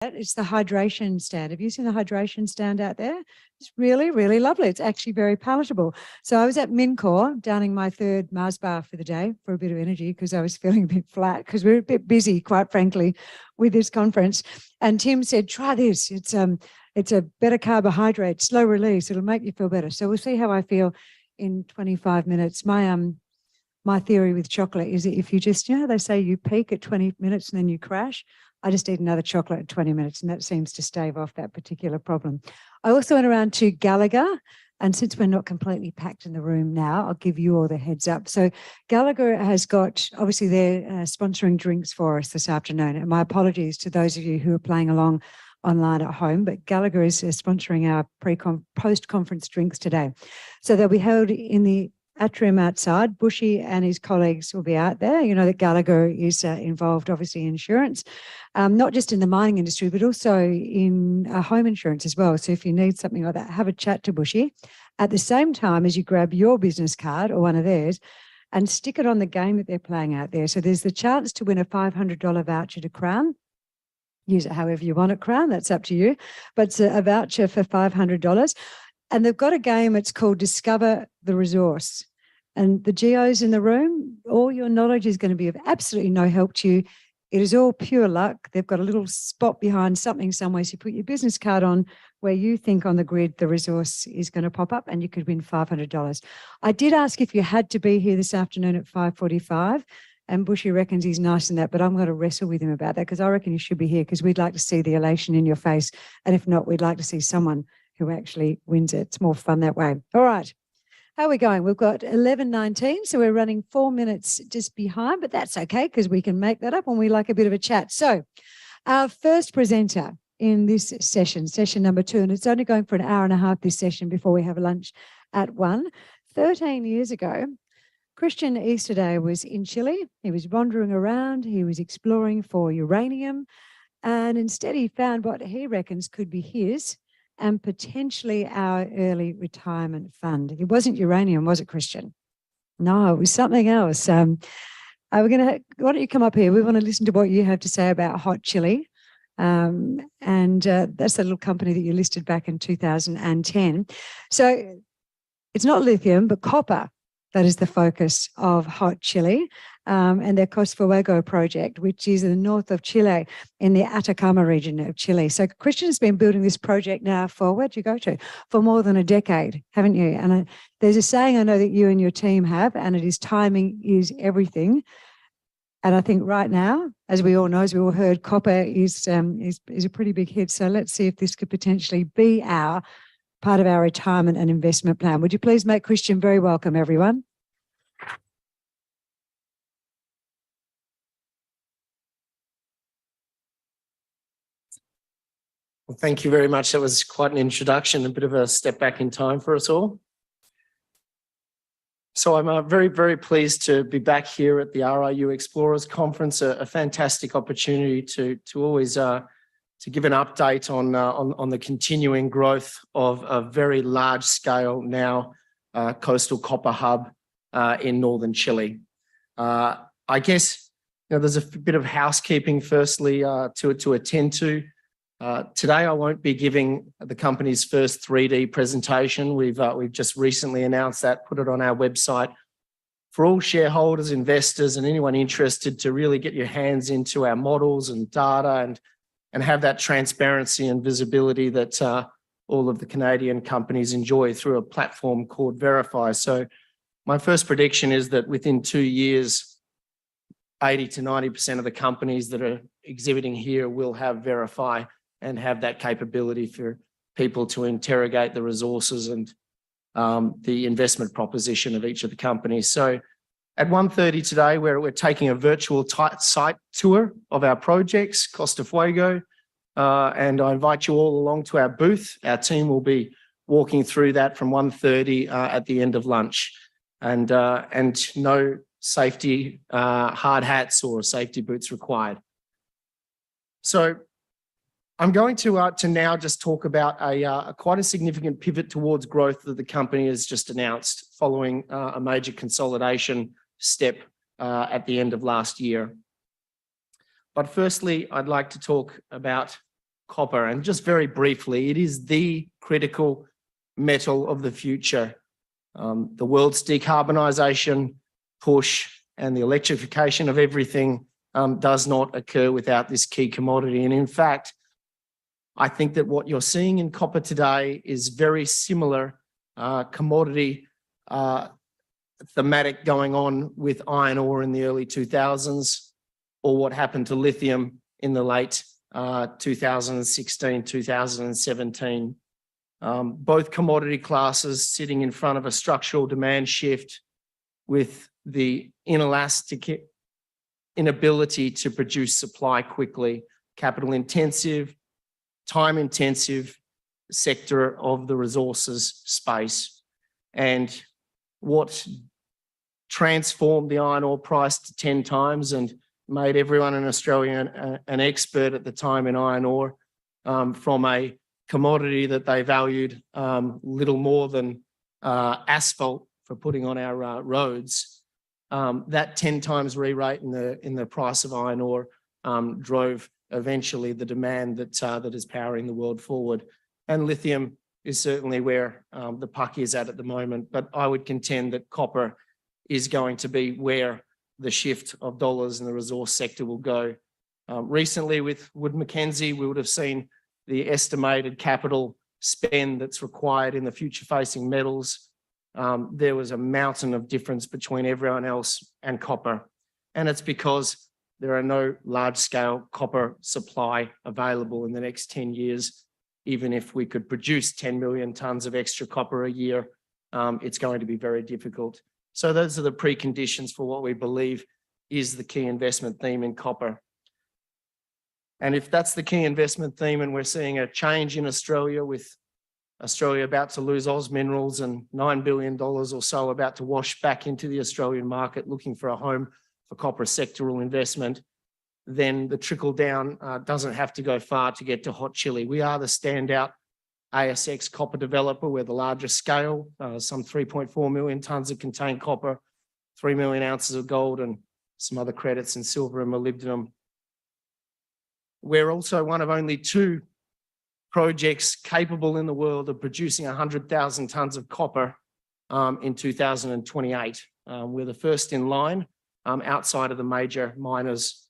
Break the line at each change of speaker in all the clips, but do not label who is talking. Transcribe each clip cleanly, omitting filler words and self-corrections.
It's the hydration stand. Have you seen the hydration stand out there? It's really, really lovely. It's actually very palatable. So I was at Mincor downing my third Mars bar for the day for a bit of energy because I was feeling a bit flat because we're a bit busy, quite frankly, with this conference. And Tim said, try this. It's a better carbohydrate, slow release. It'll make you feel better. So we'll see how I feel in 25 minutes. My theory with chocolate is that if you just, they say you peak at 20 minutes and then you crash. I just eat another chocolate at 20 minutes, and that seems to stave off that particular problem. I also went around to Gallagher, and since we're not completely packed in the room now, I'll give you all the heads up. So Gallagher has got, obviously they're sponsoring drinks for us this afternoon, and my apologies to those of you who are playing along online at home, but Gallagher is sponsoring our post-conference drinks today. So they'll be held in the atrium outside. Bushy and his colleagues will be out there. You know that Gallagher is involved, obviously, in insurance, not just in the mining industry, but also in home insurance as well. So if you need something like that, have a chat to Bushy at the same time as you grab your business card or one of theirs and stick it on the game that they're playing out there. So there's the chance to win a $500 voucher to Crown. Use it however you want at Crown. That's up to you. But it's a voucher for $500. And they've got a game, it's called Discover the Resource. And the geos in the room, all your knowledge is going to be of absolutely no help to you. It is all pure luck. They've got a little spot behind something somewhere. So you put your business card on where you think on the grid the resource is going to pop up and you could win $500. I did ask if you had to be here this afternoon at 5:45. And Bushy reckons he's nice in that, but I'm going to wrestle with him about that because I reckon you should be here because we'd like to see the elation in your face. And if not, we'd like to see someone who actually wins it. It's more fun that way. All right. How are we going? We've got 11:19, so we're running 4 minutes just behind, but that's okay because we can make that up when we like a bit of a chat. So our first presenter in this session number 2, and it's only going for an hour and a half this session before we have lunch at 1. 13 years ago, Christian Easterday was in Chile. He was wandering around. He was exploring for uranium, and instead he found what he reckons could be his and potentially our early retirement fund. It wasn't uranium, was it, Christian? No, it was something else. Why don't you come up here? We want to listen to what you have to say about Hot Chili. That's the little company that you listed back in 2010. So it's not lithium, but copper. That is the focus of Hot Chili and their Cosfuego project, which is in the north of Chile, in the Atacama region of Chile. So Christian's been building this project now for, where'd you go to? For more than a decade, haven't you? And there's a saying I know that you and your team have, and it is timing is everything. And I think right now, as we all know, as we all heard, copper is a pretty big hit. So let's see if this could potentially be part of our retirement and investment plan. Would you please make Christian very welcome, everyone?
Well, thank you very much. That was quite an introduction, a bit of a step back in time for us all. So I'm very, very pleased to be back here at the RIU Explorers Conference, a fantastic opportunity to always to give an update on the continuing growth of a very large scale now coastal copper hub in northern Chile. I guess there's a bit of housekeeping firstly to attend to. Today I won't be giving the company's first 3D presentation. We've just recently announced that, put it on our website for all shareholders, investors, and anyone interested to really get your hands into our models and data and have that transparency and visibility that all of the Canadian companies enjoy through a platform called Verify. So my first prediction is that within 2 years, 80 to 90% of the companies that are exhibiting here will have Verify and have that capability for people to interrogate the resources and the investment proposition of each of the companies. So at 1:30 today, we're taking a virtual site tour of our projects, Costa Fuego, and I invite you all along to our booth. Our team will be walking through that from 1:30 at the end of lunch, and no safety hard hats or safety boots required. So I'm going to now just talk about quite a significant pivot towards growth that the company has just announced following a major consolidation step at the end of last year. But firstly, I'd like to talk about copper. And just very briefly, it is the critical metal of the future. The world's decarbonisation push and the electrification of everything does not occur without this key commodity. And in fact, I think that what you're seeing in copper today is very similar commodity thematic going on with iron ore in the early 2000s, or what happened to lithium in the late 2016, 2017. Both commodity classes sitting in front of a structural demand shift with the inelastic inability to produce supply quickly, capital intensive, time intensive sector of the resources space. And what transformed the iron ore price to 10 times and made everyone in Australia an expert at the time in iron ore, from a commodity that they valued little more than asphalt for putting on our roads. That 10 times re-rate in the price of iron ore drove eventually the demand that is powering the world forward. And lithium is certainly where the puck is at the moment. But I would contend that copper is going to be where the shift of dollars in the resource sector will go. Recently with Wood Mackenzie, we would have seen the estimated capital spend that's required in the future-facing metals. There was a mountain of difference between everyone else and copper. And it's because there are no large-scale copper supply available in the next 10 years. Even if we could produce 10 million tonnes of extra copper a year, it's going to be very difficult. So those are the preconditions for what we believe is the key investment theme in copper. And if that's the key investment theme and we're seeing a change in Australia, with Australia about to lose Oz Minerals and $9 billion or so about to wash back into the Australian market looking for a home for copper sectoral investment, then the trickle down doesn't have to go far to get to Hot Chili. We are the standout ASX copper developer. We're the largest scale, some 3.4 million tonnes of contained copper, 3 million ounces of gold, and some other credits in silver and molybdenum. We're also one of only 2 projects capable in the world of producing 100,000 tonnes of copper in 2028. We're the first in line outside of the major miners.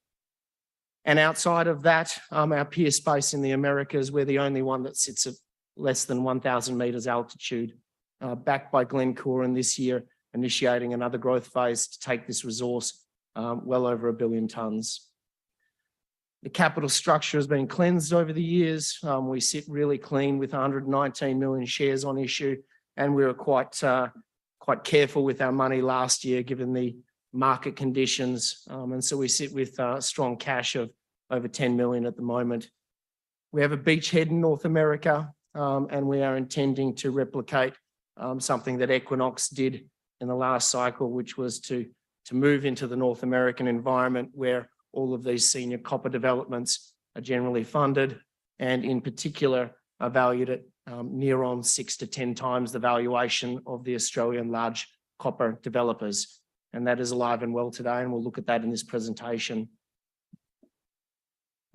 And outside of that, our peer space in the Americas, we're the only one that sits at less than 1,000 metres altitude, backed by Glencore, and this year initiating another growth phase to take this resource well over 1 billion tonnes. The capital structure has been cleansed over the years. We sit really clean with 119 million shares on issue, and we were quite careful with our money last year given the market conditions. And so we sit with strong cash of over 10 million at the moment. We have a beachhead in North America, and we are intending to replicate something that Equinox did in the last cycle, which was to move into the North American environment where all of these senior copper developments are generally funded, and in particular are valued at near on 6 to 10 times the valuation of the Australian large copper developers. And that is alive and well today, and we'll look at that in this presentation.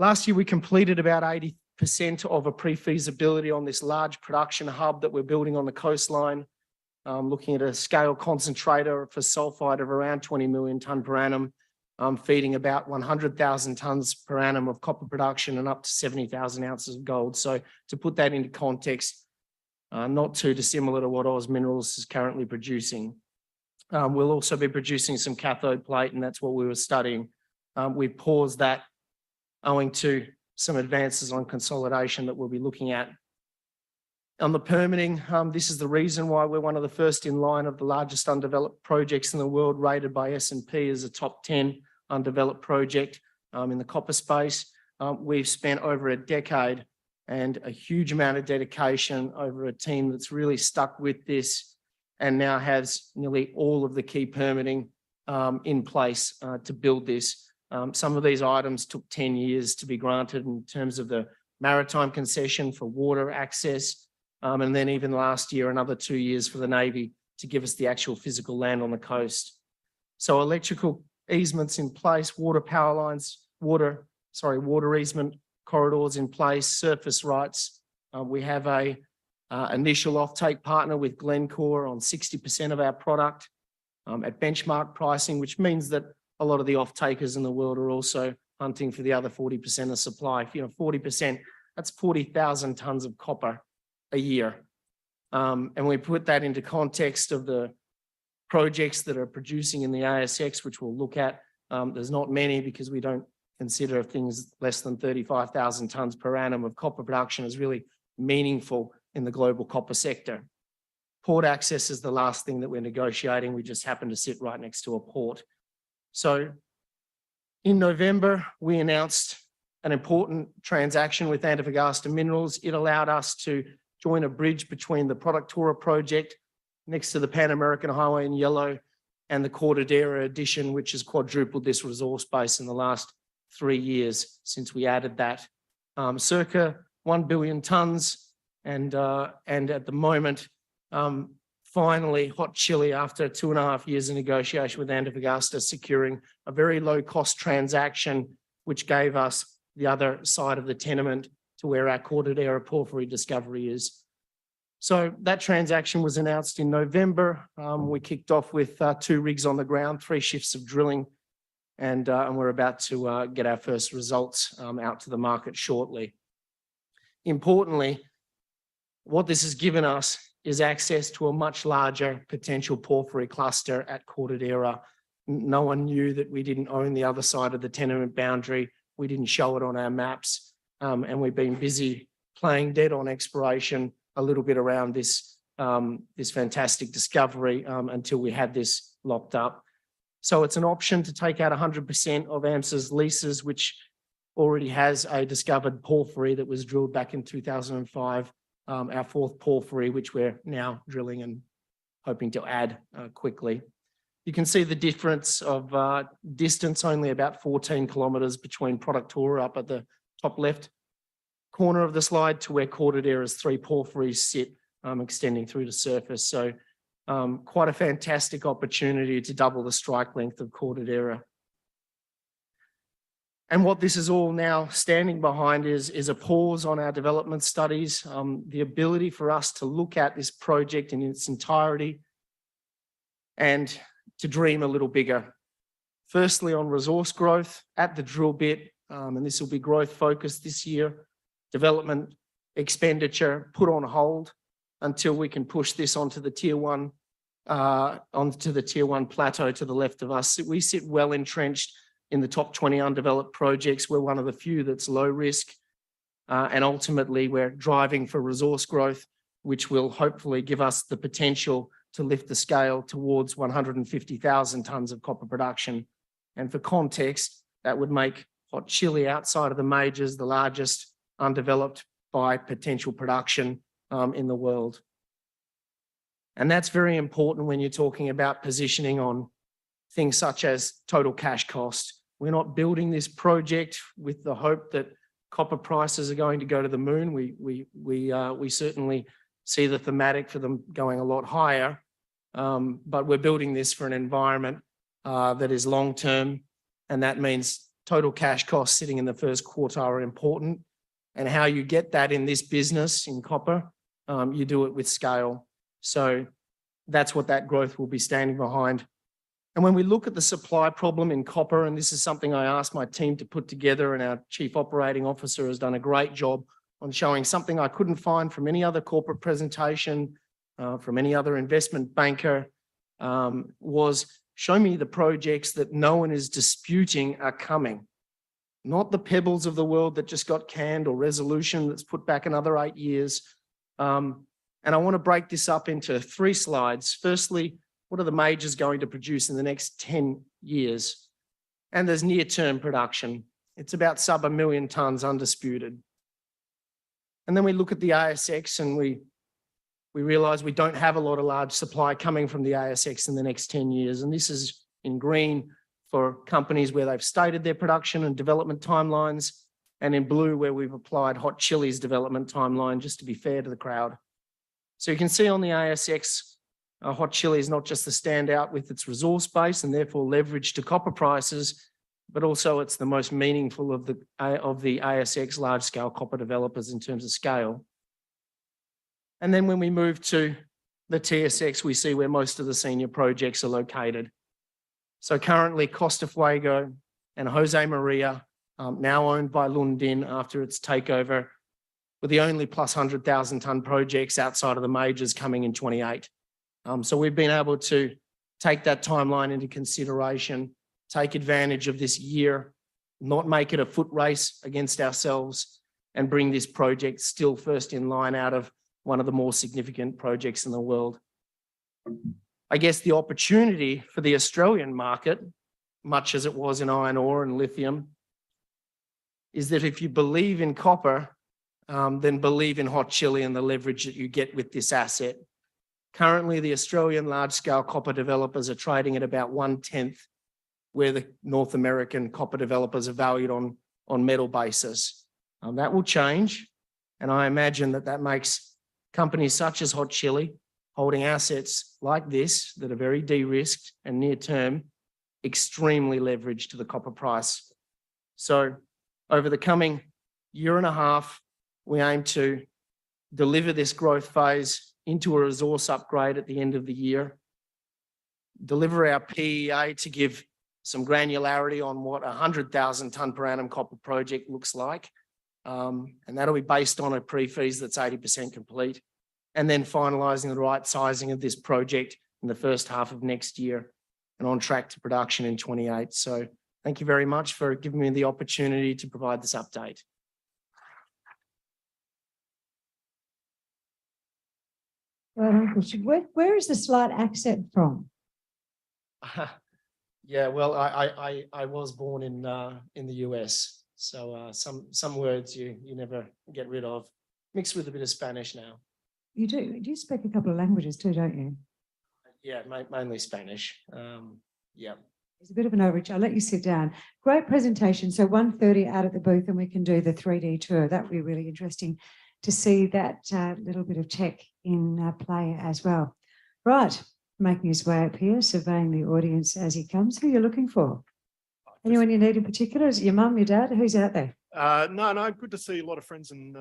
Last year, we completed about 80% of a pre-feasibility on this large production hub that we're building on the coastline, looking at a scale concentrator for sulfide of around 20 million tonne per annum, feeding about 100,000 tonnes per annum of copper production and up to 70,000 ounces of gold. So to put that into context, not too dissimilar to what Oz Minerals is currently producing. We'll also be producing some cathode plate, and that's what we were studying. We paused that owing to some advances on consolidation that we'll be looking at. On the permitting, this is the reason why we're one of the first in line of the largest undeveloped projects in the world, rated by S&P as a top 10 undeveloped project in the copper space. We've spent over a decade and a huge amount of dedication over a team that's really stuck with this and now has nearly all of the key permitting in place to build this. Some of these items took 10 years to be granted in terms of the maritime concession for water access, and then even last year, another 2 years for the Navy to give us the actual physical land on the coast. So electrical easements in place, water power lines, water easement corridors in place, surface rights. We have a initial offtake partner with Glencore on 60% of our product at benchmark pricing, which means that a lot of the off-takers in the world are also hunting for the other 40% of supply. 40%, that's 40,000 tons of copper a year. And we put that into context of the projects that are producing in the ASX, which we'll look at. There's not many because we don't consider things less than 35,000 tons per annum of copper production as really meaningful in the global copper sector. Port access is the last thing that we're negotiating. We just happen to sit right next to a port. So in November, we announced an important transaction with Antofagasta Minerals. It allowed us to join a bridge between the Productora project next to the Pan American Highway in yellow and the Cortadera addition, which has quadrupled this resource base in the last 3 years since we added that. Circa 1 billion tons. And at the moment, finally, Hot Chili, after 2.5 years of negotiation with Antofagasta, securing a very low-cost transaction, which gave us the other side of the tenement to where our Cortadera porphyry discovery is. So that transaction was announced in November. We kicked off with 2 rigs on the ground, 3 shifts of drilling, and we're about to get our first results out to the market shortly. Importantly, what this has given us is access to a much larger potential porphyry cluster at Cortadera. No one knew that we didn't own the other side of the tenement boundary. We didn't show it on our maps, and we've been busy playing dead on exploration a little bit around this, this fantastic discovery until we had this locked up. So it's an option to take out 100% of AMSA's leases, which already has a discovered porphyry that was drilled back in 2005, our 4th porphyry, which we're now drilling and hoping to add quickly. You can see the difference of distance, only about 14 kilometres between Productora up at the top left corner of the slide to where Cortadera's 3 porphyries sit, extending through the surface. So quite a fantastic opportunity to double the strike length of Cortadera. And what this is all now standing behind is a pause on our development studies, the ability for us to look at this project in its entirety and to dream a little bigger. Firstly, on resource growth at the drill bit, and this will be growth focused this year. Development expenditure put on hold until we can push this onto the tier 1 plateau to the left of us. We sit well entrenched in the top 20 undeveloped projects. We're one of the few that's low risk, and ultimately we're driving for resource growth, which will hopefully give us the potential to lift the scale towards 150,000 tonnes of copper production. And for context, that would make Hot Chili outside of the majors the largest undeveloped by potential production in the world. And that's very important when you're talking about positioning on things such as total cash cost. We're not building this project with the hope that copper prices are going to go to the moon. We certainly see the thematic for them going a lot higher, but we're building this for an environment that is long-term, and that means total cash costs sitting in the first quartile are important. And how you get that in this business in copper, you do it with scale. So that's what that growth will be standing behind. And when we look at the supply problem in copper, and this is something I asked my team to put together, and our Chief Operating Officer has done a great job on showing something I couldn't find from any other corporate presentation, from any other investment banker, was show me the projects that no one is disputing are coming. Not the Pebbles of the world that just got canned, or Resolution that's put back another 8 years. And I want to break this up into 3 slides. Firstly, what are the majors going to produce in the next 10 years? And there's near-term production. It's about sub 1 million tonnes undisputed. And then we look at the ASX and we realise we don't have a lot of large supply coming from the ASX in the next 10 years. And this is in green for companies where they've stated their production and development timelines, and in blue where we've applied Hot Chili's development timeline, just to be fair to the crowd. So you can see on the ASX, Hot Chili is not just the standout with its resource base and therefore leverage to copper prices, but also it's the most meaningful of the ASX large-scale copper developers in terms of scale. And then when we move to the TSX, we see where most of the senior projects are located. So currently Costa Fuego and Jose Maria, now owned by Lundin after its takeover, were the only plus 100,000 tonne projects outside of the majors coming in 28. So we've been able to take that timeline into consideration, take advantage of this year, not make it a foot race against ourselves, and bring this project still first in line out of one of the more significant projects in the world. I guess the opportunity for the Australian market, much as it was in iron ore and lithium, is that if you believe in copper, then believe in Hot Chili and the leverage that you get with this asset. Currently, the Australian large-scale copper developers are trading at about 1/10 where the North American copper developers are valued on metal basis. That will change, and I imagine that makes companies such as Hot Chili holding assets like this that are very de-risked and near-term extremely leveraged to the copper price. So over the coming year and a half, we aim to deliver this growth phase into a resource upgrade at the end of the year, deliver our PEA to give some granularity on what a 100,000 tonne per annum copper project looks like. And that'll be based on a pre-feas that's 80% complete, and then finalising the right sizing of this project in the first half of next year and on track to production in 28. So thank you very much for giving me the opportunity to provide this update.
Well, where is the slight accent from?
Yeah, well, I was born in the US, so some words you never get rid of, mixed with a bit of Spanish now. You do? You speak a couple of languages too, don't you? Yeah, mainly Spanish. Yeah. It's a bit of an overreach. I'll let you sit down. Great presentation. So 1:30 out at the booth, and we can do the 3D tour. That would be really interesting to see that little bit of tech in play as well. Right, making his way up here, surveying the audience as he comes. Who are you looking for? Anyone you need in particular? Is it your mum, your dad? Who's out there?
No, good to see a lot of friends and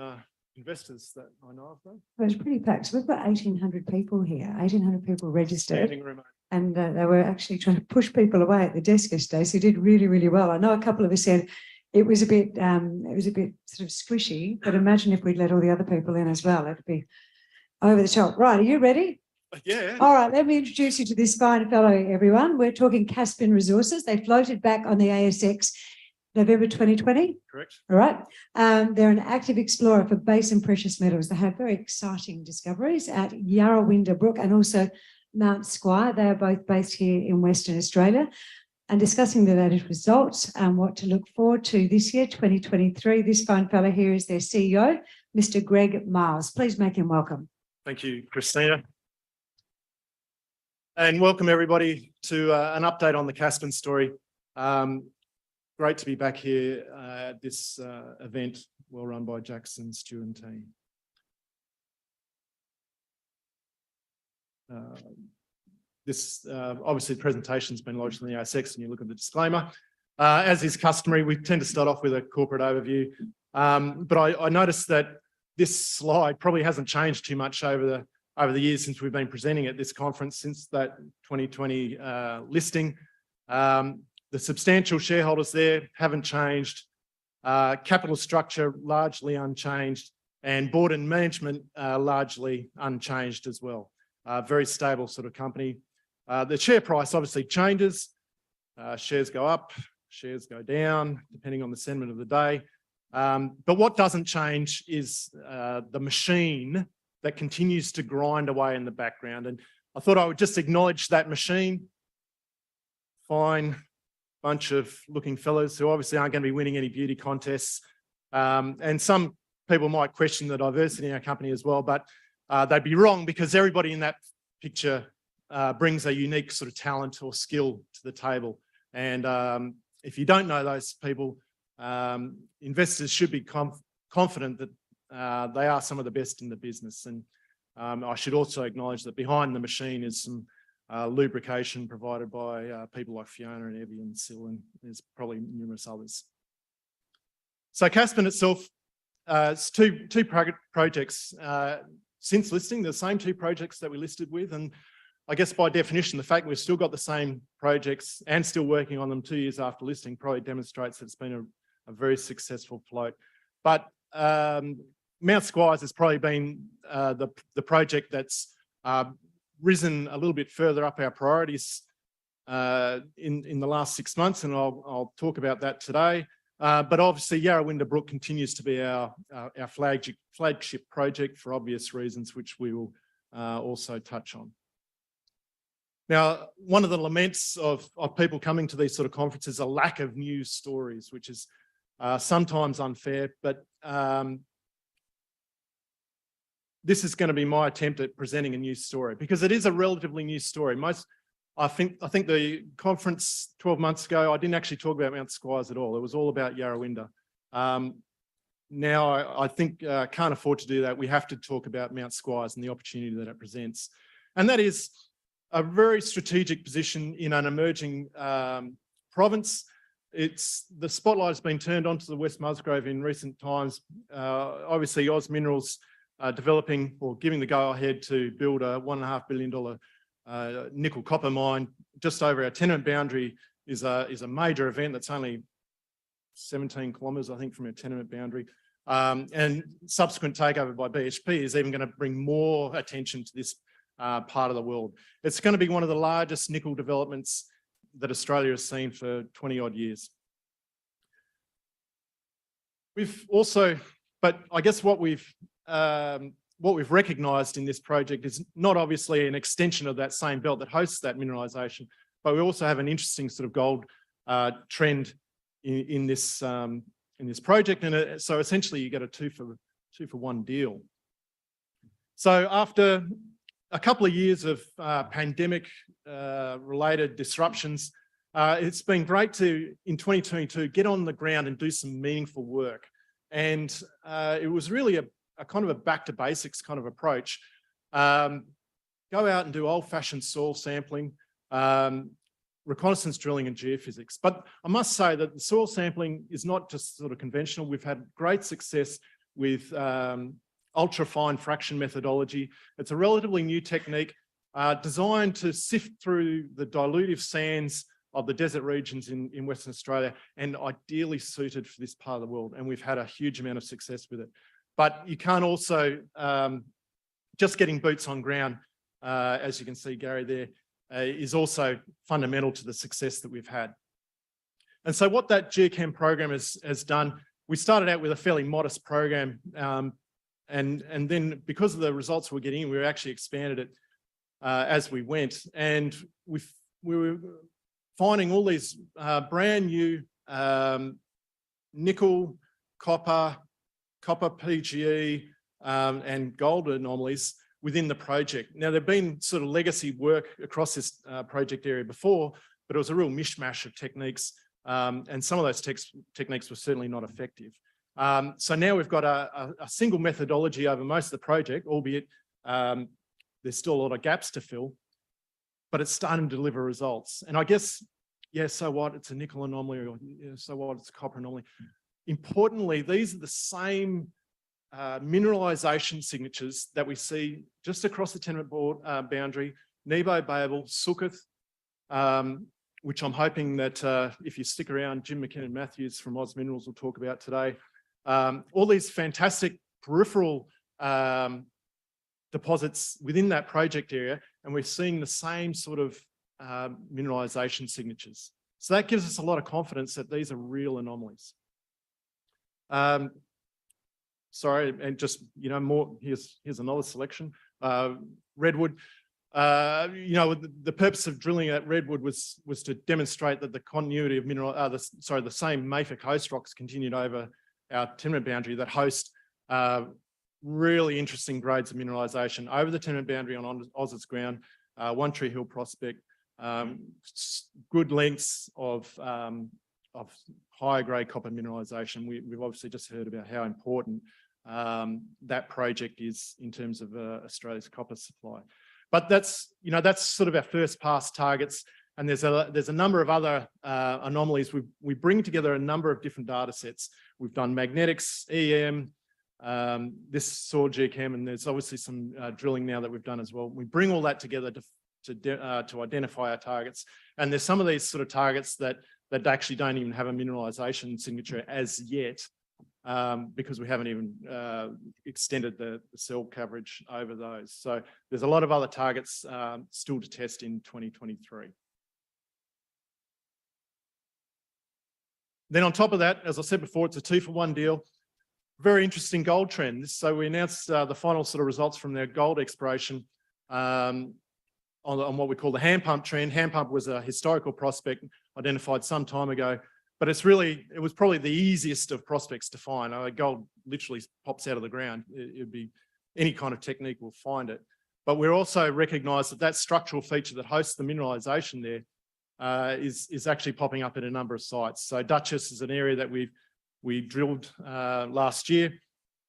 investors that I know of. Though.
It was pretty packed. So we've got 1,800 people here, 1,800 people registered.
Standing room.
And they were actually trying to push people away at the desk yesterday. So you did really, really well. I know a couple of us said it was a bit sort of squishy, but imagine if we'd let all the other people in as well. It'd be over the top. Right, are you ready?
Yeah.
All right, let me introduce you to this fine fellow, everyone. We're talking Caspin Resources. They floated back on the ASX November 2020.
Correct.
All right. They're an active explorer for base and precious metals. They have very exciting discoveries at Yarrawinda Brook and also Mount Squire. They are both based here in Western Australia. And discussing the latest results and what to look forward to this year, 2023. This fine fellow here is their CEO, Mr. Greg Miles. Please make him welcome.
Thank you, Christina. And welcome everybody to an update on the Caspin story. Great to be back here at this event, well run by Jackson, Stu and team. Obviously the presentation's been lodged in the ASX and you look at the disclaimer. As is customary, we tend to start off with a corporate overview. But I noticed that this slide probably hasn't changed too much over the years since we've been presenting at this conference, since that 2020 listing. The substantial shareholders there haven't changed. Capital structure largely unchanged, and board and management largely unchanged as well. Very stable sort of company. The share price obviously changes. Shares go up, shares go down, depending on the sentiment of the day. But what doesn't change is the machine that continues to grind away in the background. And I thought I would just acknowledge that machine. Fine bunch of looking fellows who obviously aren't going to be winning any beauty contests. And some people might question the diversity in our company as well, but they'd be wrong because everybody in that picture brings a unique sort of talent or skill to the table. And if you don't know those people, investors should be confident that they are some of the best in the business. And I should also acknowledge that behind the machine is some lubrication provided by people like Fiona and Evie and Sil, and there's probably numerous others. So Caspin itself, it's two projects since listing, the same two projects that we listed with, and I guess by definition, the fact we've still got the same projects and still working on them 2 years after listing probably demonstrates that it's been a very successful float. But Mount Squires has probably been the project that's risen a little bit further up our priorities in the last 6 months, and I'll talk about that today. But obviously, Yarrawinda Brook continues to be our flagship project for obvious reasons, which we will also touch on. Now, one of the laments of people coming to these sort of conferences is a lack of news stories, which is sometimes unfair, but this is going to be my attempt at presenting a news story, because it is a relatively new story. I think the conference 12 months ago, I didn't actually talk about Mount Squires at all. It was all about Yarrawinda. Now I think can't afford to do that. We have to talk about Mount Squires and the opportunity that it presents. And that is a very strategic position in an emerging province. The spotlight has been turned onto the West Musgrave in recent times. Obviously, Oz Minerals developing or giving the go-ahead to build a $1.5 billion nickel copper mine just over our tenement boundary is a major event that's only 17 kilometres, I think, from our tenement boundary. And subsequent takeover by BHP is even going to bring more attention to this part of the world. It's going to be one of the largest nickel developments that Australia has seen for 20 odd years. We've also, but I guess what we've recognised in this project is not obviously an extension of that same belt that hosts that mineralisation, but we also have an interesting sort of gold trend in this project, and so essentially you get a two for one deal. So after a couple of years of pandemic related disruptions, it's been great to, in 2022, get on the ground and do some meaningful work. And it was really a kind of a back to basics kind of approach. Go out and do old-fashioned soil sampling, reconnaissance drilling and geophysics. But I must say that the soil sampling is not just sort of conventional. We've had great success with ultra-fine fraction methodology. It's a relatively new technique designed to sift through the dilutive sands of the desert regions in Western Australia, and ideally suited for this part of the world. And we've had a huge amount of success with it. But you can't also, just getting boots on ground, as you can see Gary there, is also fundamental to the success that we've had. And so what that geochem program has done, we started out with a fairly modest program, and then because of the results we're getting, we actually expanded it as we went. And we were finding all these brand new nickel, copper PGE, and gold anomalies within the project. Now, there've been sort of legacy work across this project area before, but it was a real mishmash of techniques, and some of those techniques were certainly not effective. So now we've got a single methodology over most of the project, albeit there's still a lot of gaps to fill, but it's starting to deliver results. And I guess, yeah, so what? It's a nickel anomaly, or so what? It's a copper anomaly. Importantly, these are the same mineralisation signatures that we see just across the tenement boundary, Nebo, Babel, Sukketh, which I'm hoping that if you stick around, Jim McKinnon-Matthews from Oz Minerals will talk about today. All these fantastic peripheral deposits within that project area, and we're seeing the same sort of mineralisation signatures. So that gives us a lot of confidence that these are real anomalies. Sorry, and just, you know, more, here's another selection. Redwood, you know, the purpose of drilling at Redwood was to demonstrate that the continuity of the same mafic host rocks continued over our tenement boundary that host really interesting grades of mineralisation over the tenement boundary on Oz's ground, One Tree Hill prospect, good lengths of higher grade copper mineralisation. We've obviously just heard about how important that project is in terms of Australia's copper supply. But that's sort of our first pass targets. And there's a number of other anomalies. We bring together a number of different data sets. We've done magnetics, EM, this soil geochem, and there's obviously some drilling now that we've done as well. We bring all that together to identify our targets. And there's some of these sort of targets that actually don't even have a mineralization signature as yet, because we haven't even extended the cell coverage over those. So there's a lot of other targets still to test in 2023. Then on top of that, as I said before, it's a 2-for-1 deal. Very interesting gold trend. So we announced the final sort of results from their gold exploration on what we call the hand pump trend. Hand pump was a historical prospect identified some time ago, but it was probably the easiest of prospects to find. Gold literally pops out of the ground. It'd be any kind of technique will find it. But we're also recognised that structural feature that hosts the mineralisation there is actually popping up at a number of sites. So Duchess is an area that we drilled last year.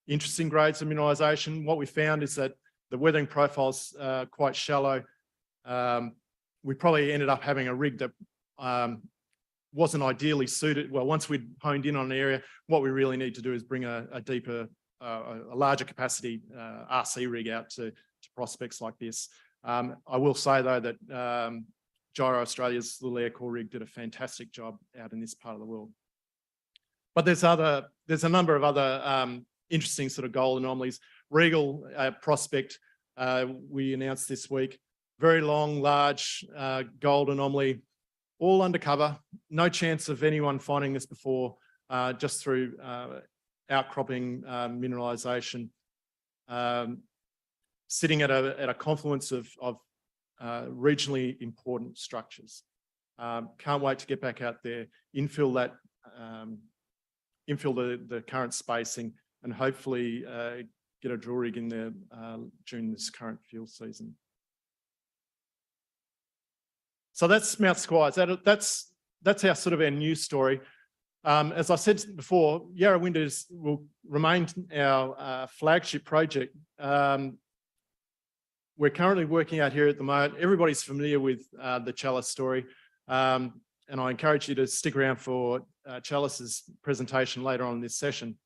Interesting grades of mineralisation. What we found is that the weathering profile's quite shallow. We probably ended up having a rig that wasn't ideally suited. Well, once we'd honed in on an area, what we really need to do is bring a deeper, a larger capacity RC rig out to prospects like this. I will say though that Gyro Australia's little air core rig did a fantastic job out in this part of the world. But there's a number of other interesting sort of gold anomalies. Regal prospect we announced this week. Very long, large gold anomaly, all undercover. No chance of anyone finding this before, just through outcropping mineralisation. Sitting at a confluence of regionally important structures. Can't wait to get back out there, infill the current spacing, and hopefully get a drill rig in there during this current field season. So that's Mount Squires. That's our sort of our news story. As I said before, Yarrawonda will remain our flagship project. We're currently working out here at the moment. Everybody's familiar with the Chalice story, and I encourage you to stick around for Chalice's presentation later on in this session.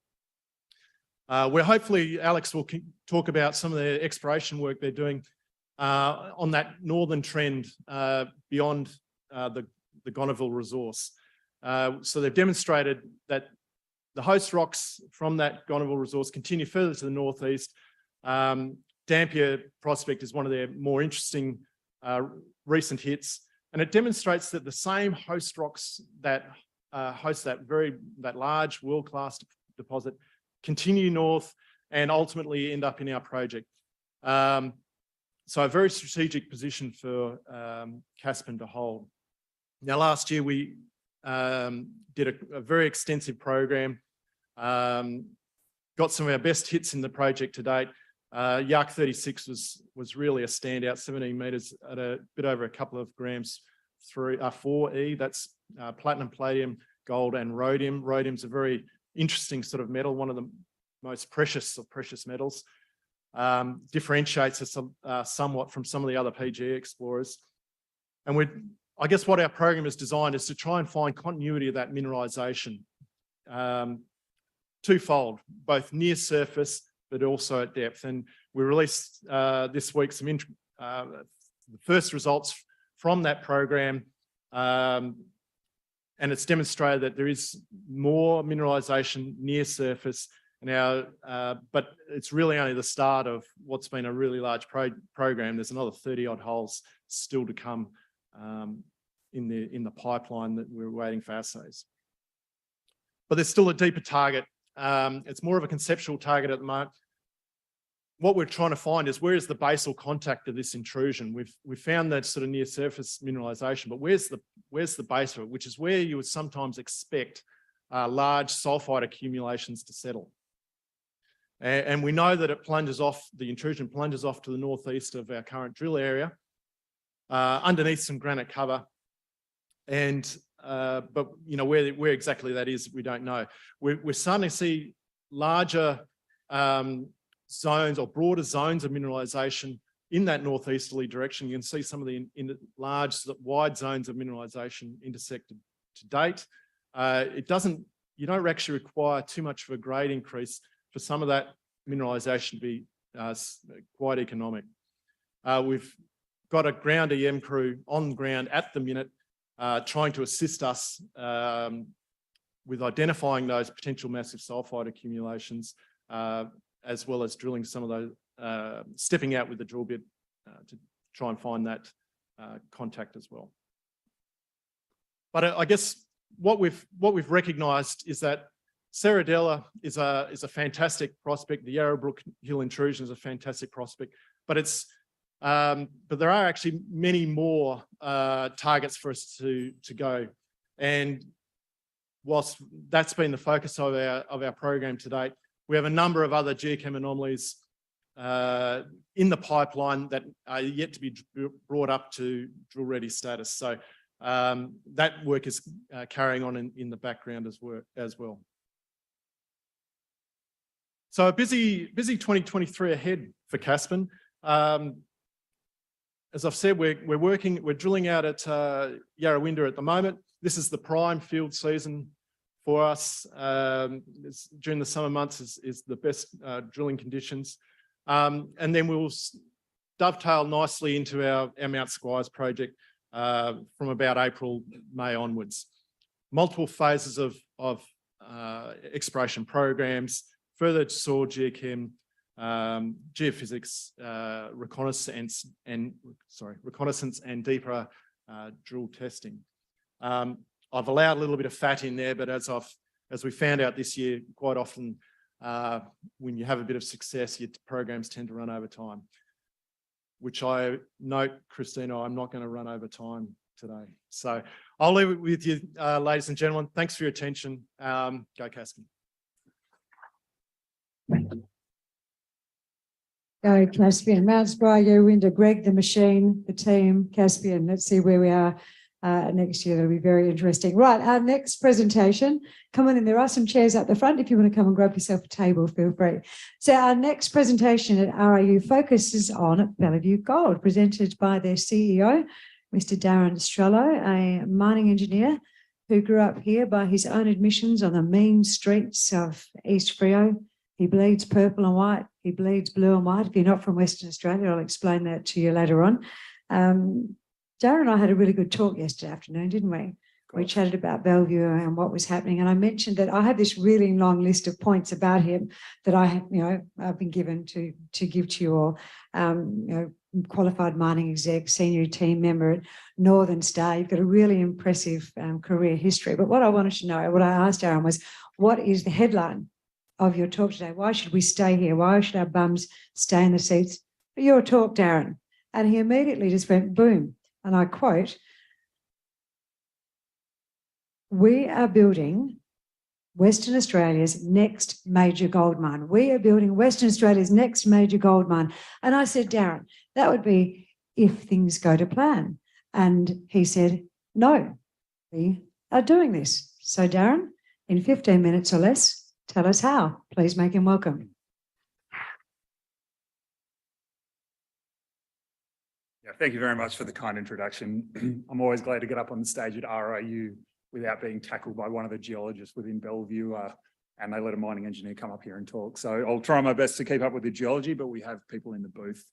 Where hopefully Alex will talk about some of the exploration work they're doing on that northern trend beyond the Gonaville resource. So they've demonstrated that the host rocks from that Gonaville resource continue further to the northeast. Dampier prospect is one of their more interesting recent hits, and it demonstrates that the same host rocks that host that large world-class deposit continue north and ultimately end up in our project. So a very strategic position for Caspin to hold. Now, last year we did a very extensive program, got some of our best hits in the project to date. Yark 36 was really a standout, 17 metres at a bit over a couple of grams, 4E, that's platinum, palladium, gold and rhodium. Rhodium's a very interesting sort of metal, one of the most precious of precious metals. Differentiates us somewhat from some of the other PGE explorers. And I guess what our program is designed is to try and find continuity of that mineralisation. Twofold, both near surface but also at depth. And we released this week the first results from that program, and it's demonstrated that there is more mineralisation near surface now, but it's really only the start of what's been a really large program. There's another 30-odd holes still to come in the pipeline that we're waiting for assays. But there's still a deeper target. It's more of a conceptual target at the moment. What we're trying to find is where is the basal contact of this intrusion? We've found that sort of near surface mineralisation, but where's the base of it, which is where you would sometimes expect large sulfide accumulations to settle. And we know that the intrusion plunges off to the northeast of our current drill area, underneath some granite cover. And but you know where exactly that is, we don't know. We're starting to see larger zones or broader zones of mineralisation in that northeasterly direction, you can see some of the large, wide zones of mineralisation intersected to date. You don't actually require too much of a grade increase for some of that mineralisation to be quite economic. We've got a ground EM crew on ground at the minute trying to assist us with identifying those potential massive sulphide accumulations, as well as drilling some of those, stepping out with the drill bit to try and find that contact as well. But I guess what we've recognised is that Serradella is a fantastic prospect. The Yarrabrook Hill intrusion is a fantastic prospect, but there are actually many more targets for us to go. And whilst that's been the focus of our program to date, we have a number of other geochem anomalies in the pipeline that are yet to be brought up to drill ready status. So that work is carrying on in the background as well. So a busy 2023 ahead for Caspin. As I've said, we're drilling out at Yarrawinda at the moment. This is the prime field season for us. During the summer months is the best drilling conditions. And then we'll dovetail nicely into our Mount Squires project from about April, May onwards. Multiple phases of exploration programs, further soil geochem, geophysics, reconnaissance and deeper drill testing. I've allowed a little bit of fat in there, but as we found out this year, quite often when you have a bit of success, your programs tend to run over time, which I note, Christina, I'm not going to run over time today. So I'll leave it with you, ladies and gentlemen. Thanks for your attention. Go Caspin.
Go Caspian, Mount Spry, Yarrawinda, Greg, the machine, the team, Caspian. Let's see where we are next year. That'll be very interesting. Right, our next presentation. Come on in. There are some chairs up the front. If you want to come and grab yourself a table, feel free. So our next presentation at RIU focuses on Bellevue Gold, presented by their CEO, Mr. Darren Stralow, a mining engineer who grew up here by his own admissions on the mean streets of East Freo. He bleeds purple and white. He bleeds blue and white. If you're not from Western Australia, I'll explain that to you later on. Darren and I had a really good talk yesterday afternoon, didn't we? We chatted about Bellevue and what was happening. And I mentioned that I have this really long list of points about him that I have, I've been given to give to you all. Qualified mining exec, senior team member at Northern Star. You've got a really impressive career history. But what I wanted to know, what I asked Darren was, what is the headline of your talk today? Why should we stay here? Why should our bums stay in the seats for your talk, Darren? And he immediately just went boom. And I quote, "We are building Western Australia's next major gold mine. We are building Western Australia's next major gold mine." And I said, Darren, that would be if things go to plan. And he said, no, we are doing this. So Darren, in 15 minutes or less, tell us how. Please make him welcome.
Yeah, thank you very much for the kind introduction. I'm always glad to get up on the stage at RIU without being tackled by one of the geologists within Bellevue, and they let a mining engineer come up here and talk. So I'll try my best to keep up with the geology, but we have people in the booth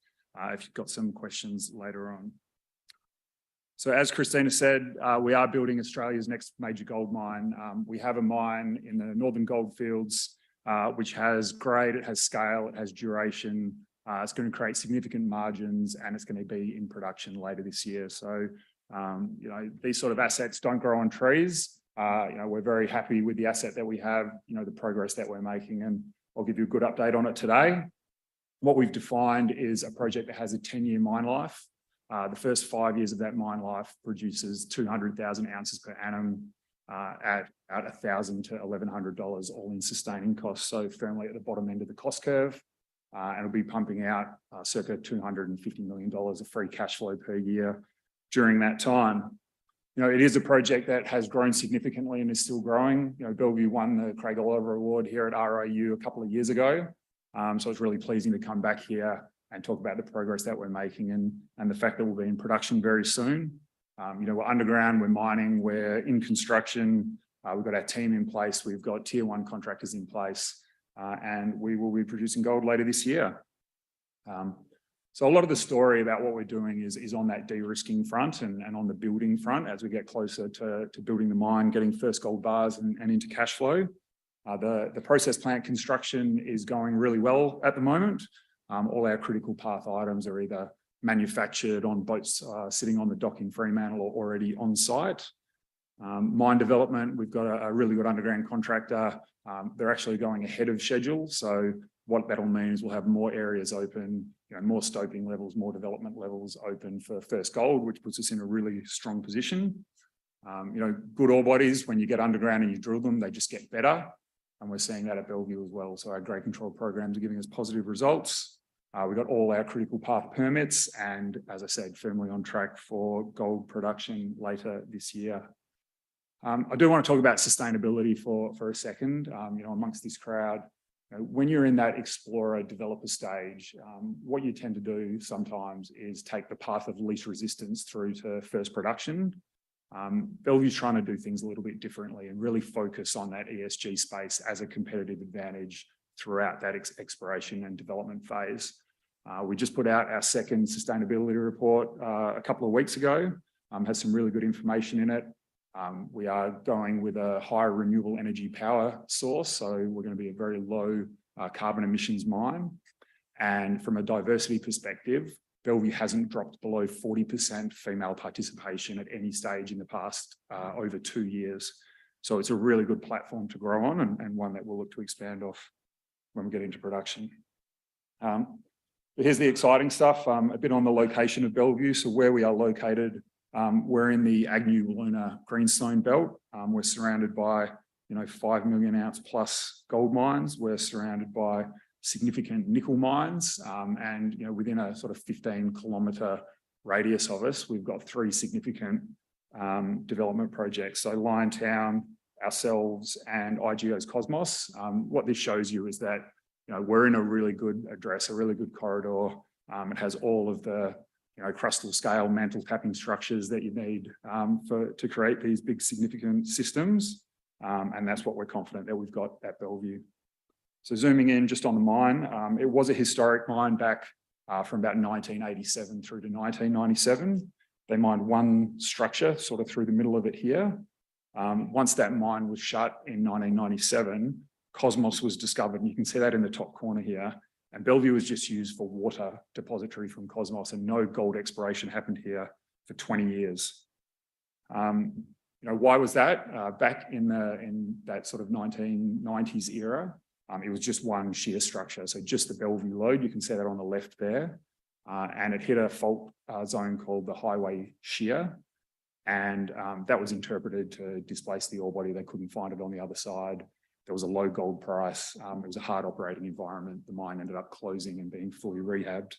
if you've got some questions later on. So as Christina said, we are building Australia's next major gold mine. We have a mine in the Northern Goldfields, which has grade, it has scale, it has duration. It's going to create significant margins, and it's going to be in production later this year. So, these sort of assets don't grow on trees. We're very happy with the asset that we have, the progress that we're making, and I'll give you a good update on it today. What we've defined is a project that has a 10-year mine life. The first 5 years of that mine life produces 200,000 ounces per annum at $1,000 to $1,100 all-in sustaining costs, so firmly at the bottom end of the cost curve. And it'll be pumping out circa $250 million of free cash flow per year during that time. It is a project that has grown significantly and is still growing. Bellevue won the Craig Oliver Award here at RIU a couple of years ago. So it's really pleasing to come back here and talk about the progress that we're making and the fact that we'll be in production very soon. We're underground, we're mining, we're in construction, we've got our team in place, we've got tier 1 contractors in place, and we will be producing gold later this year. So a lot of the story about what we're doing is on that de-risking front and on the building front as we get closer to building the mine, getting first gold bars and into cash flow. The process plant construction is going really well at the moment. All our critical path items are either manufactured on boats sitting on the dock in Fremantle or already on site. Mine development, we've got a really good underground contractor. They're actually going ahead of schedule. So what that'll mean is we'll have more areas open, more stoping levels, more development levels open for first gold, which puts us in a really strong position. Good ore bodies, when you get underground and you drill them, they just get better. And we're seeing that at Bellevue as well. So our grade control programs are giving us positive results. We've got all our critical path permits and, as I said, firmly on track for gold production later this year. I do want to talk about sustainability for a second. Amongst this crowd, when you're in that explorer developer stage, what you tend to do sometimes is take the path of least resistance through to first production. Bellevue's trying to do things a little bit differently and really focus on that ESG space as a competitive advantage throughout that exploration and development phase. We just put out our second sustainability report a couple of weeks ago. Has some really good information in it. We are going with a higher renewable energy power source, so we're going to be a very low carbon emissions mine. And from a diversity perspective, Bellevue hasn't dropped below 40% female participation at any stage in the past over 2 years. So it's a really good platform to grow on and one that we'll look to expand off when we get into production. But here's the exciting stuff, a bit on the location of Bellevue. So where we are located, we're in the Agnew Luna Greenstone Belt. We're surrounded by 5 million ounce plus gold mines. We're surrounded by significant nickel mines, and within a sort of 15-kilometre radius of us, we've got 3 significant development projects. So Liontown, ourselves, and IGO's Cosmos. What this shows you is that we're in a really good address, a really good corridor. It has all of the crustal scale mantle capping structures that you need to create these big significant systems, and that's what we're confident that we've got at Bellevue. So zooming in just on the mine, it was a historic mine back from about 1987 through to 1997. They mined one structure sort of through the middle of it here. Once that mine was shut in 1997, Cosmos was discovered, and you can see that in the top corner here. And Bellevue was just used for water depository from Cosmos, and no gold exploration happened here for 20 years. Why was that? Back in that sort of 1990s era, it was just one shear structure. So just the Bellevue lode, you can see that on the left there. And it hit a fault zone called the highway shear. And that was interpreted to displace the ore body. They couldn't find it on the other side. There was a low gold price. It was a hard operating environment. The mine ended up closing and being fully rehabbed.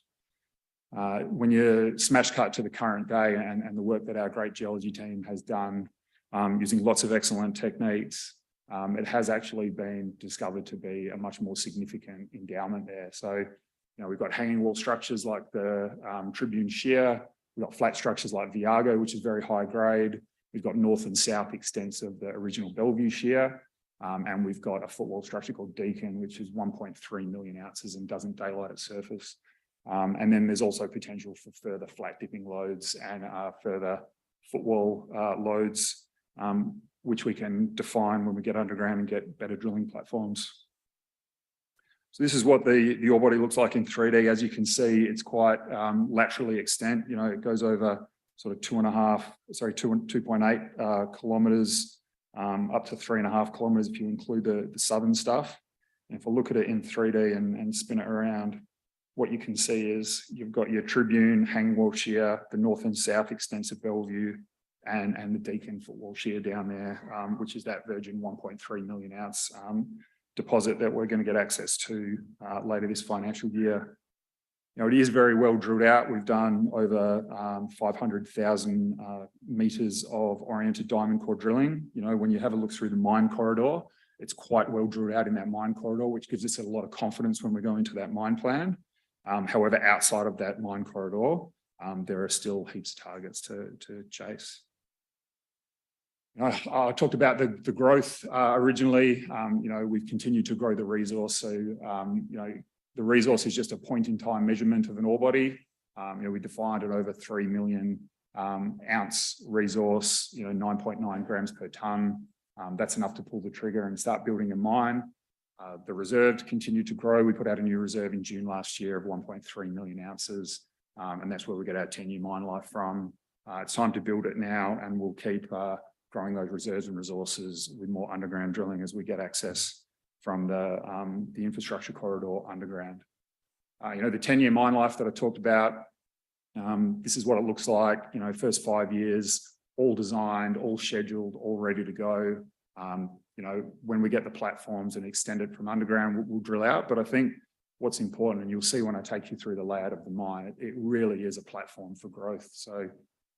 When you smash cut to the current day and the work that our great geology team has done using lots of excellent techniques, it has actually been discovered to be a much more significant endowment there. So, we've got hanging wall structures like the Tribune Shear. We've got flat structures like Viago, which is very high grade. We've got north and south extents of the original Bellevue Shear. And we've got a footwall structure called Deacon, which is 1.3 million ounces and doesn't daylight at surface. And then there's also potential for further flat dipping loads and further footwall loads, which we can define when we get underground and get better drilling platforms. So this is what the ore body looks like in 3D. As you can see, it's quite laterally extent. It goes over sort of 2.8 kilometres up to 3.5 kilometres if you include the southern stuff. And if I look at it in 3D and spin it around, what you can see is you've got your Tribune, hanging wall shear, the north and south extents of Bellevue, and the Deacon footwall shear down there, which is that virgin 1.3 million ounce deposit that we're going to get access to later this financial year. It is very well drilled out. We've done over 500,000 metres of oriented diamond core drilling. When you have a look through the mine corridor, it's quite well drilled out in that mine corridor, which gives us a lot of confidence when we go into that mine plan. However, outside of that mine corridor, there are still heaps of targets to chase. I talked about the growth originally. We've continued to grow the resource. So, the resource is just a point in time measurement of an ore body. We defined it over 3 million ounce resource, 9.9 grams per tonne. That's enough to pull the trigger and start building a mine. The reserves continue to grow. We put out a new reserve in June last year of 1.3 million ounces. And that's where we get our 10-year mine life from. It's time to build it now, and we'll keep growing those reserves and resources with more underground drilling as we get access from the infrastructure corridor underground. The 10-year mine life that I talked about, this is what it looks like. First 5 years, all designed, all scheduled, all ready to go. When we get the platforms and extend it from underground, we'll drill out. But I think what's important, and you'll see when I take you through the layout of the mine, it really is a platform for growth. So,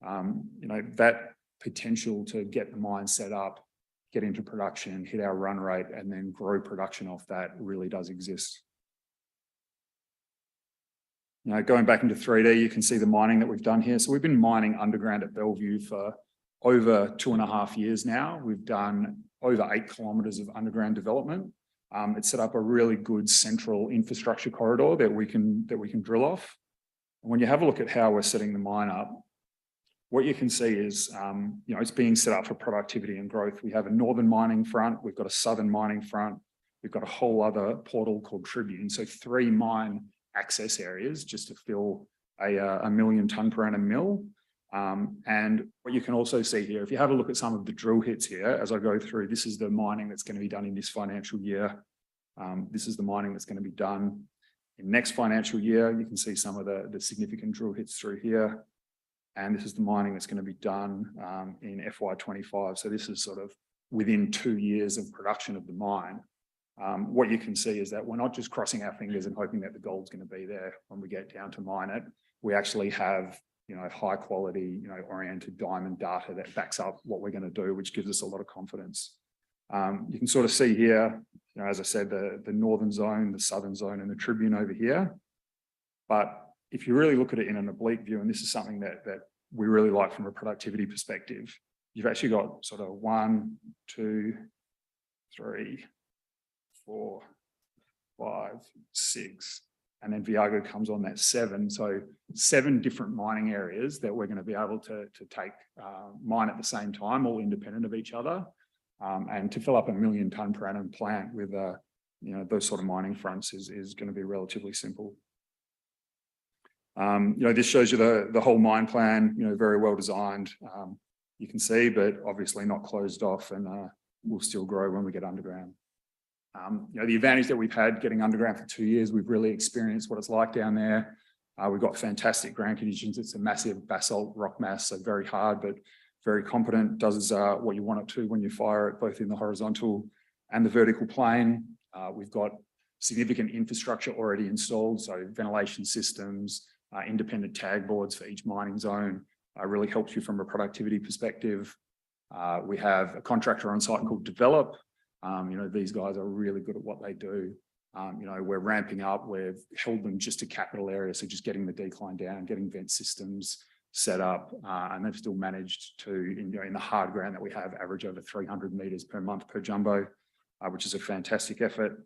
that potential to get the mine set up, get into production, hit our run rate, and then grow production off that really does exist. Going back into 3D, you can see the mining that we've done here. So we've been mining underground at Bellevue for over 2.5 years now. We've done over 8 kilometres of underground development. It's set up a really good central infrastructure corridor that we can drill off. And when you have a look at how we're setting the mine up, what you can see is, it's being set up for productivity and growth. We have a northern mining front, we've got a southern mining front, we've got a whole other portal called Tribune. So 3 mine access areas just to fill a 1 million tonne per annum mill. And what you can also see here, if you have a look at some of the drill hits here, as I go through, this is the mining that's going to be done in this financial year. This is the mining that's going to be done in next financial year. You can see some of the significant drill hits through here. And this is the mining that's going to be done in FY25. So this is sort of within 2 years of production of the mine. What you can see is that we're not just crossing our fingers and hoping that the gold's going to be there when we get down to mine it. We actually have, high quality, oriented diamond data that backs up what we're going to do, which gives us a lot of confidence. You can sort of see here, as I said, the northern zone, the southern zone, and the Tribune over here. But if you really look at it in an oblique view, and this is something that we really like from a productivity perspective, you've actually got sort of 1, 2, 3, 4, 5, 6, and then Viago comes on that 7. So 7 different mining areas that we're going to be able to take mine at the same time, all independent of each other, and to fill up a 1 million tonne per annum plant with those sort of mining fronts is going to be relatively simple. This shows you the whole mine plan, very well designed, you can see, but obviously not closed off, and will still grow when we get underground. The advantage that we've had getting underground for 2 years, we've really experienced what it's like down there. We've got fantastic ground conditions. It's a massive basalt rock mass, so very hard, but very competent, does what you want it to when you fire it, both in the horizontal and the vertical plane. We've got significant infrastructure already installed, so ventilation systems, independent tag boards for each mining zone, really helps you from a productivity perspective. We have a contractor on site called Develop. These guys are really good at what they do. We're ramping up. We've held them just to capital area, so just getting the decline down, getting vent systems set up, and they've still managed to, in the hard ground that we have, average over 300 metres per month per jumbo, which is a fantastic effort.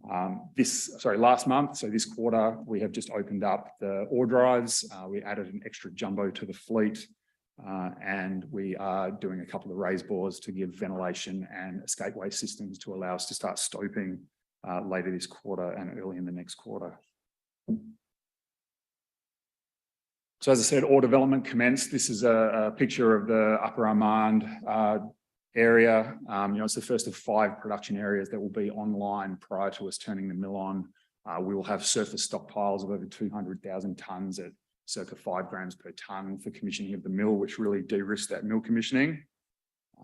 Last month, so this quarter, we have just opened up the ore drives. We added an extra jumbo to the fleet, and we are doing a couple of raise bores to give ventilation and escapeway systems to allow us to start stoping later this quarter and early in the next quarter. So as I said, ore development commenced. This is a picture of the Upper Armand area. It's the first of 5 production areas that will be online prior to us turning the mill on. We will have surface stockpiles of over 200,000 tonnes at circa 5 grams per tonne for commissioning of the mill, which really de-risks that mill commissioning.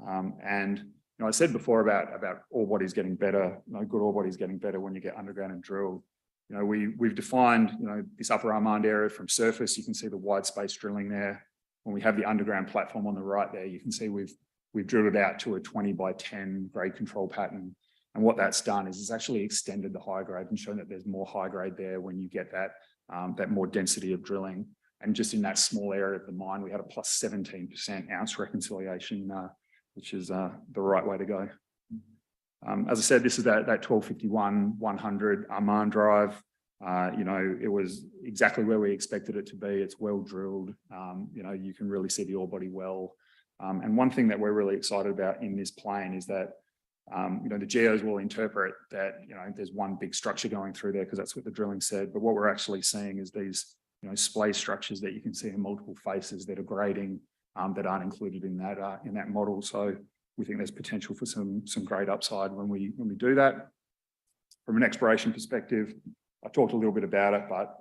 I said before about ore bodies getting better. Good ore bodies getting better when you get underground and drill. We've defined this Upper Armand area from surface. You can see the wide space drilling there. When we have the underground platform on the right there, you can see we've drilled it out to a 20 by 10 grade control pattern. And what that's done is it's actually extended the high grade and shown that there's more high grade there when you get that, that more density of drilling. And just in that small area of the mine, we had a plus 17% ounce reconciliation, which is the right way to go. As I said, this is that 1251-100 Armand Drive. You know, it was exactly where we expected it to be. It's well drilled. You know, you can really see the ore body well. And one thing that we're really excited about in this plane is that, you know, the geos will interpret that, you know, there's one big structure going through there because that's what the drilling said. But what we're actually seeing is these, you know, splay structures that you can see in multiple faces that are grading, that aren't included in that model. So we think there's potential for some great upside when we do that. From an exploration perspective, I talked a little bit about it, but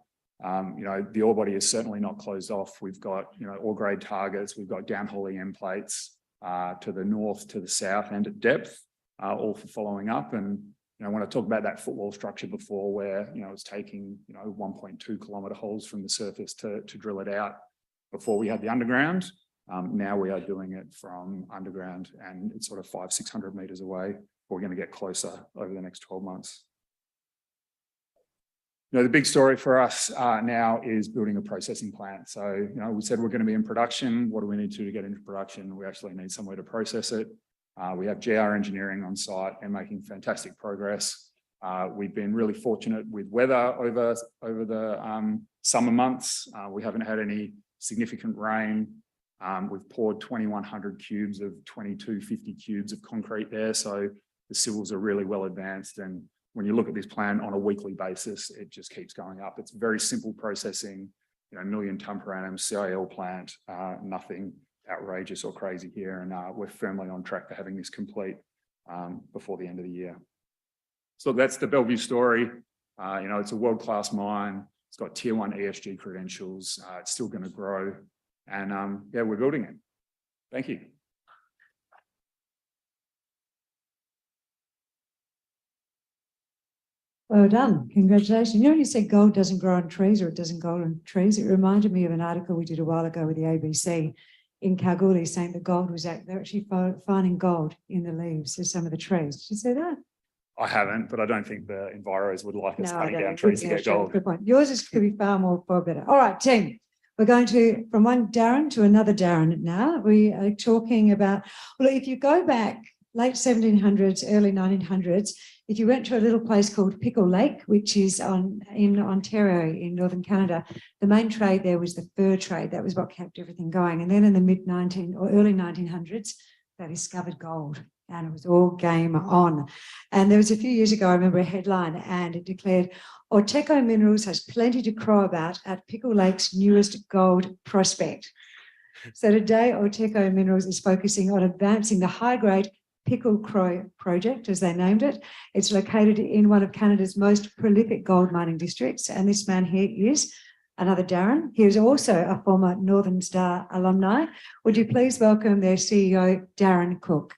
you know, the ore body is certainly not closed off. We've got, you know, ore grade targets. We've got downhole EM plates to the north, to the south, and at depth, all for following up. And you know, when I talked about that footwall structure before, where you know it's taking 1.2 kilometre holes from the surface to drill it out before we had the underground. Now we are doing it from underground, and it's sort of 500-600 meters away. We're going to get closer over the next 12 months. You know, the big story for us now is building a processing plant. So, you know, we said we're going to be in production. What do we need to get into production? We actually need somewhere to process it. We have GR engineering on site and making fantastic progress. We've been really fortunate with weather over the summer months. We haven't had any significant rain. We've poured 2,100 cubes of 2250 cubes of concrete there. So the civils are really well advanced. And when you look at this plant on a weekly basis, it just keeps going up. It's very simple processing, you know, 1 million tonne per annum CIL plant, nothing outrageous or crazy here. And we're firmly on track for having this complete before the end of the year. So that's the Bellevue story. You know, it's a world-class mine. It's got tier 1 ESG credentials. It's still going to grow. And yeah, we're building it. Thank you.
Well done. Congratulations. You know, when you said gold doesn't grow on trees, or it doesn't grow on trees, it reminded me of an article we did a while ago with the ABC in Kalgoorlie saying that gold was they're actually finding gold in the leaves of some of the trees. Did you say that?
I haven't, but I don't think the enviros would like us cutting down
Good,
trees to get gold.
Good point. Yours is could be far better. All right, team. We're going to from one Darren to another Darren now. We are talking about, well, if you go back late 1700s, early 1900s, if you went to a little place called Pickle Lake, which is in Ontario in northern Canada, the main trade there was the fur trade. That was what kept everything going. And then in the early 1900s, they discovered gold, and it was all game on. And there was a few years ago, I remember a headline, and it declared, AuTECO Minerals has plenty to crow about at Pickle Lake's newest gold prospect. So today, AuTECO Minerals is focusing on advancing the high-grade Pickle Crow project, as they named it. It's located in one of Canada's most prolific gold mining districts. And this man here is another Darren. He is also a former Northern Star alumni. Would you please welcome their CEO, Darren Cooke?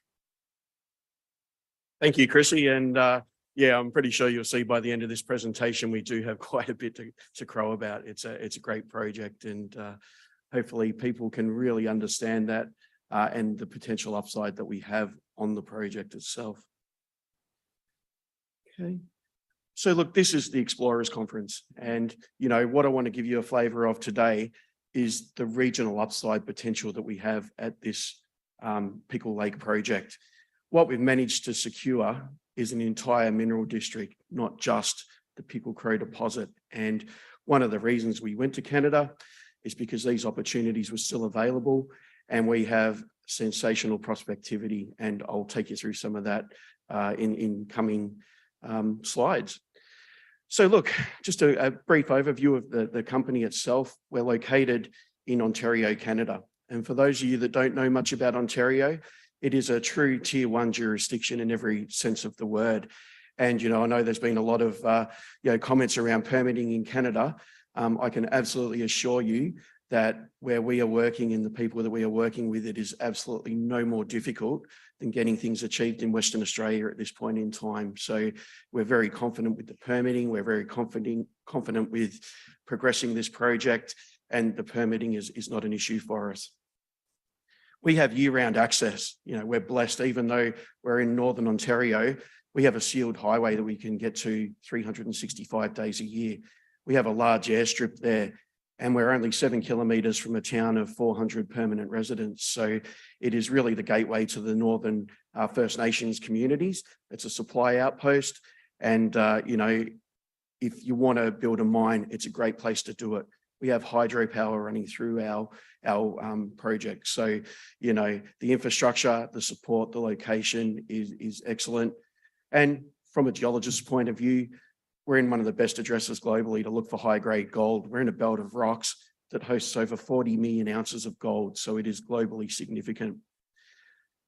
Thank you, Chrissy. And yeah, I'm pretty sure you'll see by the end of this presentation, we do have quite a bit to crow about. It's a great project, and hopefully people can really understand that and the potential upside that we have on the project itself. Okay. So look, this is the Explorers Conference, and you know what I want to give you a flavour of today is the regional upside potential that we have at this Pickle Lake project. What we've managed to secure is an entire mineral district, not just the Pickle Crow deposit. And one of the reasons we went to Canada is because these opportunities were still available, and we have sensational prospectivity, and I'll take you through some of that in coming slides. So look, just a brief overview of the company itself. We're located in Ontario, Canada. And for those of you that don't know much about Ontario, it is a true tier 1 jurisdiction in every sense of the word. And, you know, I know there's been a lot of, comments around permitting in Canada. I can absolutely assure you that where we are working and the people that we are working with, it is absolutely no more difficult than getting things achieved in Western Australia at this point in time. So we're very confident with the permitting. We're very confident with progressing this project, and the permitting is not an issue for us. We have year-round access. You know, we're blessed, even though we're in Northern Ontario, We have a sealed highway that we can get to 365 days a year. We have a large airstrip there, and we're only 7 kilometres from a town of 400 permanent residents. So it is really the gateway to the Northern First Nations communities. It's a supply outpost. And, if you want to build a mine, it's a great place to do it. We have hydropower running through our project. So, the infrastructure, the support, the location is excellent. And from a geologist's point of view, we're in one of the best addresses globally to look for high-grade gold. We're in a belt of rocks that hosts over 40 million ounces of gold, so it is globally significant.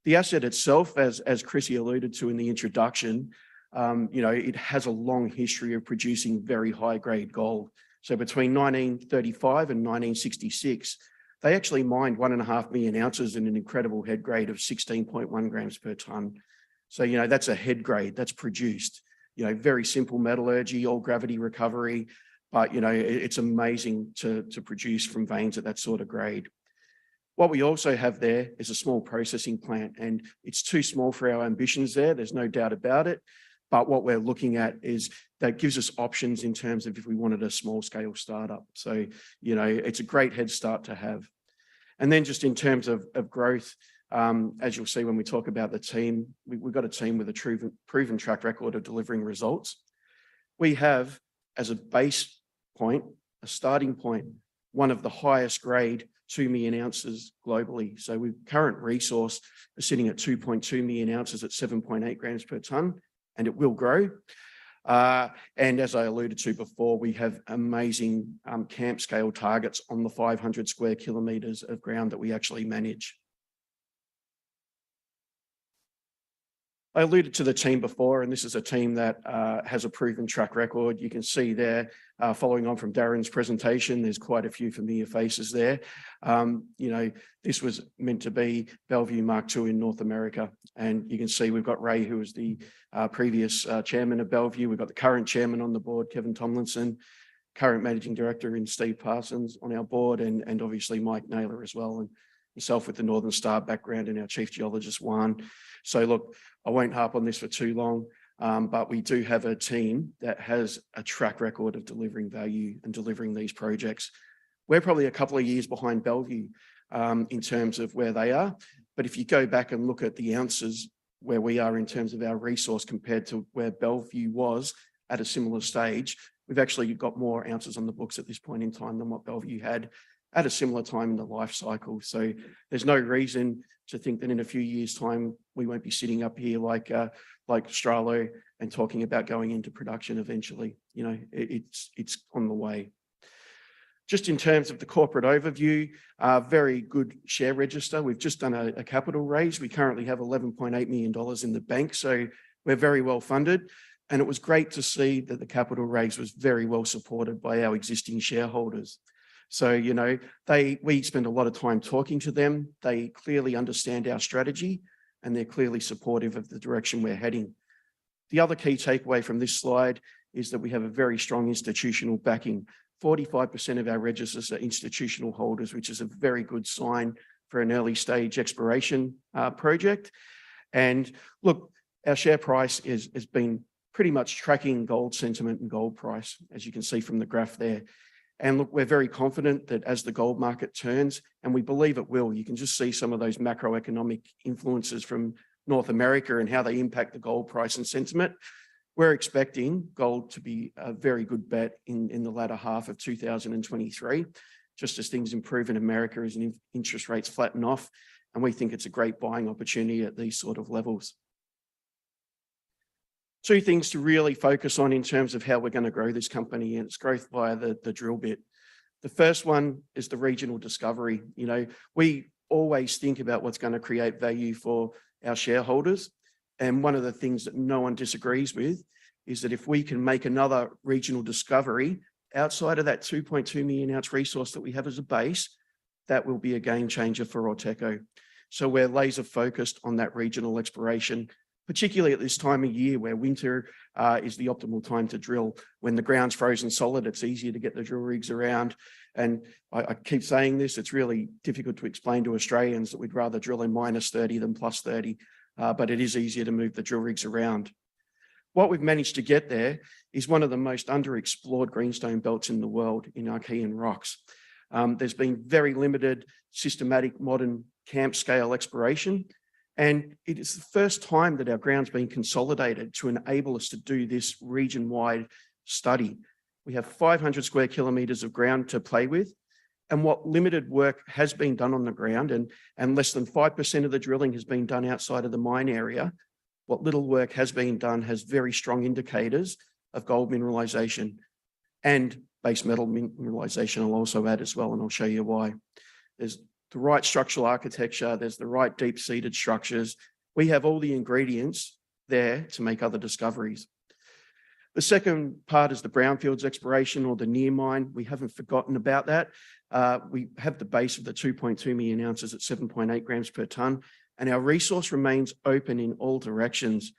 The asset itself, as Chrissy alluded to in the introduction, it has a long history of producing very high-grade gold. So between 1935 and 1966, they actually mined 1.5 million ounces in an incredible head grade of 16.1 grams per tonne. So, that's a head grade that's produced. Very simple metallurgy, all gravity recovery, but, it's amazing to produce from veins at that sort of grade. What we also have there is a small processing plant, and it's too small for our ambitions there. There's no doubt about it. But what we're looking at is that gives us options in terms of if we wanted a small scale startup. So, it's a great head start to have. And then just in terms of growth, as you'll see when we talk about the team, we've got a team with a proven track record of delivering results. We have, as a base point, a starting point, one of the highest grade 2 million ounces globally. So our current resource is sitting at 2.2 million ounces at 7.8 grams per tonne, and it will grow. And as I alluded to before, we have amazing camp scale targets on the 500 square kilometres of ground that we actually manage. I alluded to the team before, and this is a team that has a proven track record. You can see there, following on from Darren's presentation, there's quite a few familiar faces there. This was meant to be Bellevue Mark II in North America. And you can see we've got Ray, who was the previous chairman of Bellevue. We've got the current chairman on the board, Kevin Tomlinson, current managing director in Steve Parsons on our board, and obviously Mike Naylor as well, and myself with the Northern Star background and our chief geologist, Juan. So look, I won't harp on this for too long, but we do have a team that has a track record of delivering value and delivering these projects. We're probably a couple of years behind Bellevue in terms of where they are. But if you go back and look at the ounces where we are in terms of our resource compared to where Bellevue was at a similar stage, we've actually got more ounces on the books at this point in time than what Bellevue had at a similar time in the life cycle. So there's no reason to think that in a few years' time, we won't be sitting up here like Stralow and talking about going into production eventually. It's on the way. Just in terms of the corporate overview, very good share register. We've just done a capital raise. We currently have $11.8 million in the bank, so we're very well funded. And it was great to see that the capital raise was very well supported by our existing shareholders. So, we spend a lot of time talking to them. They clearly understand our strategy, and they're clearly supportive of the direction we're heading. The other key takeaway from this slide is that we have a very strong institutional backing. 45% of our registers are institutional holders, which is a very good sign for an early stage exploration project. And look, our share price has been pretty much tracking gold sentiment and gold price, as you can see from the graph there. And look, we're very confident that as the gold market turns, and we believe it will, you can just see some of those macroeconomic influences from North America and how they impact the gold price and sentiment. We're expecting gold to be a very good bet in the latter half of 2023, just as things improve in America as interest rates flatten off. And we think it's a great buying opportunity at these sort of levels. Two things to really focus on in terms of how we're going to grow this company, and its growth via the drill bit. The first one is the regional discovery. We always think about what's going to create value for our shareholders. And one of the things that no one disagrees with is that if we can make another regional discovery outside of that 2.2 million ounce resource that we have as a base, that will be a game changer for AuTECO. So we're laser focused on that regional exploration, particularly at this time of year where winter is the optimal time to drill. When the ground's frozen solid, it's easier to get the drill rigs around. And I keep saying this, it's really difficult to explain to Australians that we'd rather drill in -30 than +30, but it is easier to move the drill rigs around. what we've managed to get there is one of the most underexplored greenstone belts in the world in Archean rocks. There's been very limited systematic modern camp scale exploration, and it is the first time that our ground's been consolidated to enable us to do this region-wide study. We have 500 square kilometres of ground to play with, and what limited work has been done on the ground, and less than 5% of the drilling has been done outside of the mine area, what little work has been done has very strong indicators of gold mineralisation and base metal mineralisation I'll also add as well, and I'll show you why. There's the right structural architecture, there's the right deep-seated structures. We have all the ingredients there to make other discoveries. The second part is the brownfields exploration or the near mine. We haven't forgotten about that. We have the base of the 2.2 million ounces at 7.8 grams per tonne, and our resource remains open in all directions.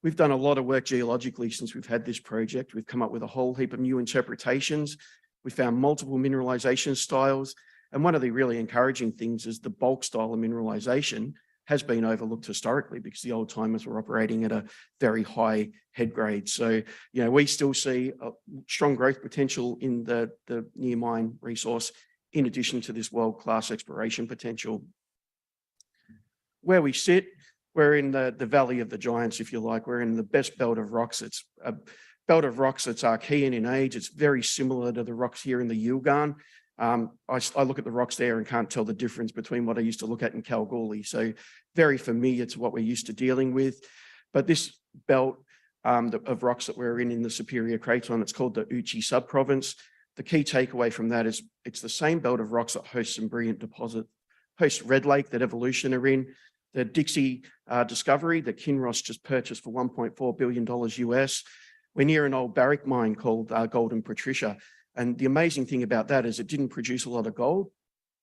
We've done a lot of work geologically since we've had this project. We've come up with a whole heap of new interpretations. We found multiple mineralisation styles. And one of the really encouraging things is the bulk style of mineralisation has been overlooked historically because the old timers were operating at a very high head grade. So, we still see a strong growth potential in the near mine resource, in addition to this world-class exploration potential. Where we sit, we're in the Valley of the Giants, if you like. We're in the best belt of rocks. It's a belt of rocks that's Archean in age. It's very similar to the rocks here in the Yilgarn. I look at the rocks there and can't tell the difference between what I used to look at in Kalgoorlie. So very familiar to what we're used to dealing with. But this belt of rocks that we're in the Superior Craton, it's called the Uchi subprovince. The key takeaway from that is it's the same belt of rocks that hosts some brilliant deposits. Hosts Red Lake that Evolution are in, the Dixie discovery that Kinross just purchased for $1.4 billion US. We're near an old barrack mine called Golden Patricia. And the amazing thing about that is it didn't produce a lot of gold.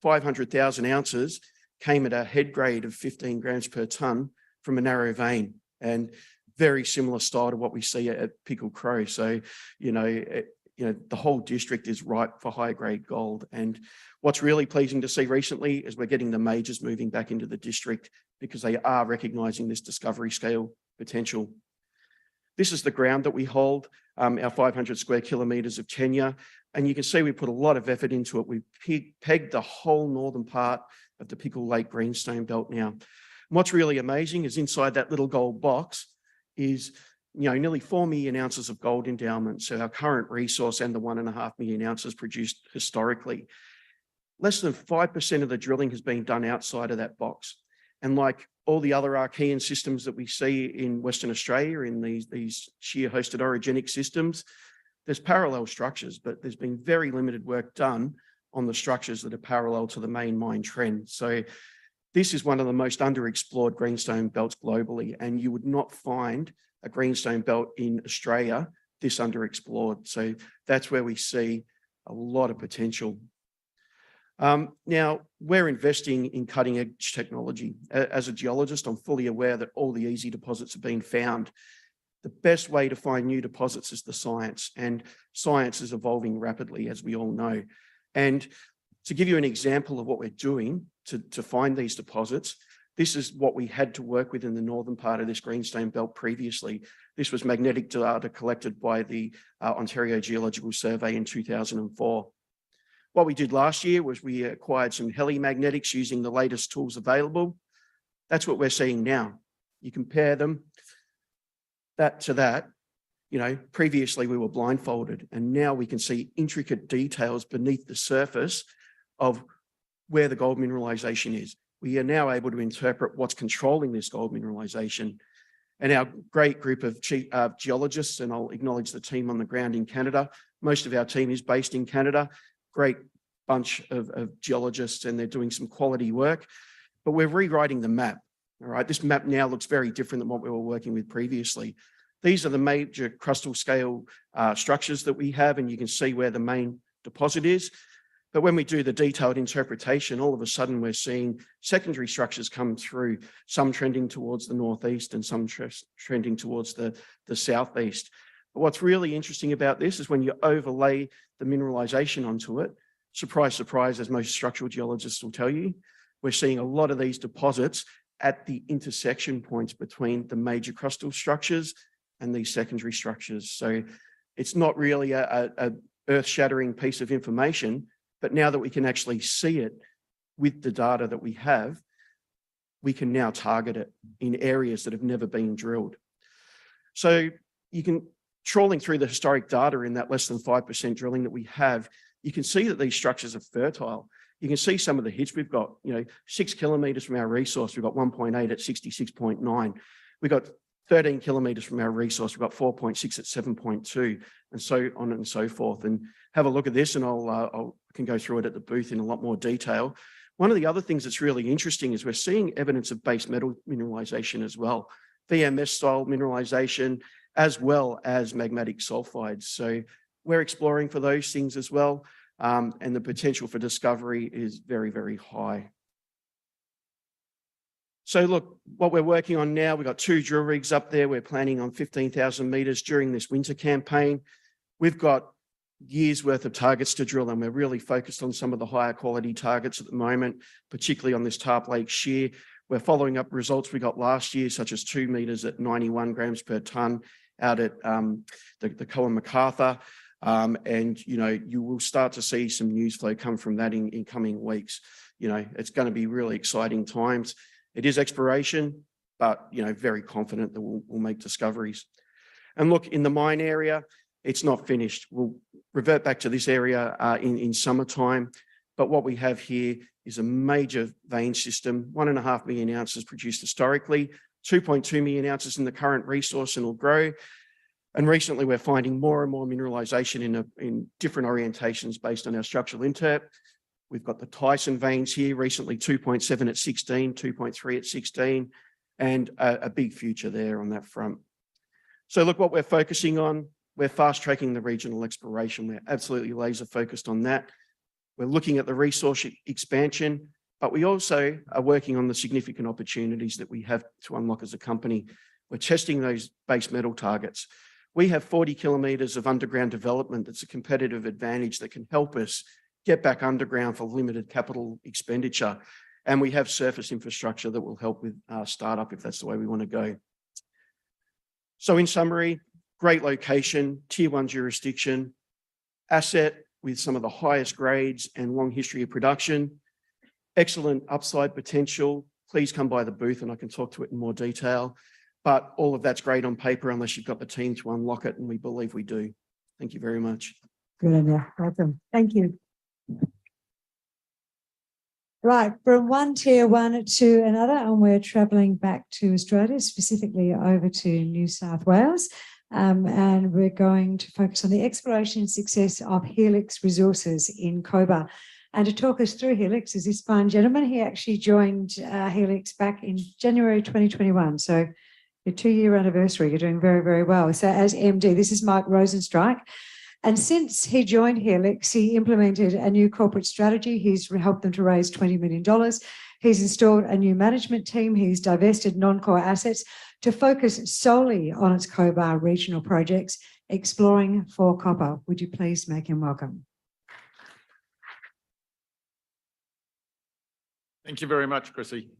500,000 ounces came at a head grade of 15 grams per tonne from a narrow vein, and very similar style to what we see at Pickle Crow. So, the whole district is ripe for high grade gold. And what's really pleasing to see recently is we're getting the majors moving back into the district because they are recognising this discovery scale potential. This is the ground that we hold, our 500 square kilometres of tenure. And you can see we put a lot of effort into it. We've pegged the whole northern part of the Pickle Lake Greenstone Belt now. And what's really amazing is inside that little gold box is nearly 4 million ounces of gold endowment. So our current resource and the 1.5 million ounces produced historically. Less than 5% of the drilling has been done outside of that box. And like all the other Archean systems that we see in Western Australia, in these shear hosted orogenic systems, there's parallel structures, but there's been very limited work done on the structures that are parallel to the main mine trend. So this is one of the most underexplored greenstone belts globally, and you would not find a greenstone belt in Australia this underexplored. So that's where we see a lot of potential. Now, we're investing in cutting edge technology. As a geologist, I'm fully aware that all the easy deposits have been found. The best way to find new deposits is the science, and science is evolving rapidly, as we all know. And to give you an example of what we're doing to find these deposits, this is what we had to work with in the northern part of this greenstone belt previously. This was magnetic data collected by the Ontario Geological Survey in 2004. What we did last year was we acquired some helimagnetics using the latest tools available. That's what we're seeing now. You compare them, that to that, previously we were blindfolded, and now we can see intricate details beneath the surface of where the gold mineralization is. We are now able to interpret what's controlling this gold mineralization. And our great group of geologists, and I'll acknowledge the team on the ground in Canada. Most of our team is based in Canada. Great bunch of geologists, and they're doing some quality work. But we're rewriting the map. All right, this map now looks very different than what we were working with previously. These are the major crustal scale structures that we have, and you can see where the main deposit is. But when we do the detailed interpretation, all of a sudden we're seeing secondary structures come through, some trending towards the northeast and some trending towards the southeast. But what's really interesting about this is when you overlay the mineralization onto it, surprise, surprise, as most structural geologists will tell you, we're seeing a lot of these deposits at the intersection points between the major crustal structures and these secondary structures. So it's not really a earth-shattering piece of information, but now that we can actually see it with the data that we have, we can now target it in areas that have never been drilled. So you can, trawling through the historic data in that less than 5% drilling that we have, you can see that these structures are fertile. You can see some of the hits we've got, 6 kilometres from our resource, we've got 1.8 at 66.9. We've got 13 kilometres from our resource, we've got 4.6 at 7.2, and so on and so forth. And have a look at this, and I can go through it at the booth in a lot more detail. One of the other things that's really interesting is we're seeing evidence of base metal mineralisation as well, VMS style mineralisation, as well as magmatic sulfides. So we're exploring for those things as well, and the potential for discovery is very, very high. So look, what we're working on now, we've got 2 drill rigs up there. We're planning on 15,000 metres during this winter campaign. We've got years worth of targets to drill, and we're really focused on some of the higher quality targets at the moment, particularly on this Tarp Lake shear. We're following up results we got last year, such as 2 metres at 91 grams per tonne out at the Cohen MacArthur. And, you will start to see some news flow come from that in coming weeks. It's going to be really exciting times. It is exploration, but, very confident that we'll make discoveries. And look, in the mine area, it's not finished. We'll revert back to this area in summertime. But what we have here is a major vein system, 1.5 million ounces produced historically, 2.2 million ounces in the current resource, and will grow. And recently we're finding more and more mineralisation in different orientations based on our structural interp. We've got the Tyson veins here, recently 2.7 at 16, 2.3 at 16, and a big future there on that front. So look, what we're focusing on, we're fast-tracking the regional exploration. We're absolutely laser focused on that. We're looking at the resource expansion, but we also are working on the significant opportunities that we have to unlock as a company. We're testing those base metal targets. We have 40 kilometres of underground development that's a competitive advantage that can help us get back underground for limited capital expenditure. And we have surface infrastructure that will help with startup if that's the way we want to go. So in summary, great location, tier 1 jurisdiction, asset with some of the highest grades and long history of production, excellent upside potential. Please come by the booth and I can talk to it in more detail. But all of that's great on paper unless you've got the team to unlock it, and we believe we do. Thank you very much.
Good idea. Welcome. Thank you. Right, from one tier 1 to another, and we're travelling back to Australia, specifically over to New South Wales. And we're going to focus on the exploration success of Helix Resources in Cobar. And to talk us through Helix is this fine gentleman. He actually joined Helix back in January 2021. So your 2-year anniversary, you're doing very, very well. So as MD, this is Mike Rosenstreich. And since he joined Helix, he implemented a new corporate strategy. He's helped them to raise $20 million. He's installed a new management team. He's divested non-core assets to focus solely on its Cobar regional projects, exploring for copper. Would you please make him welcome?
Thank you very much, Chrissy.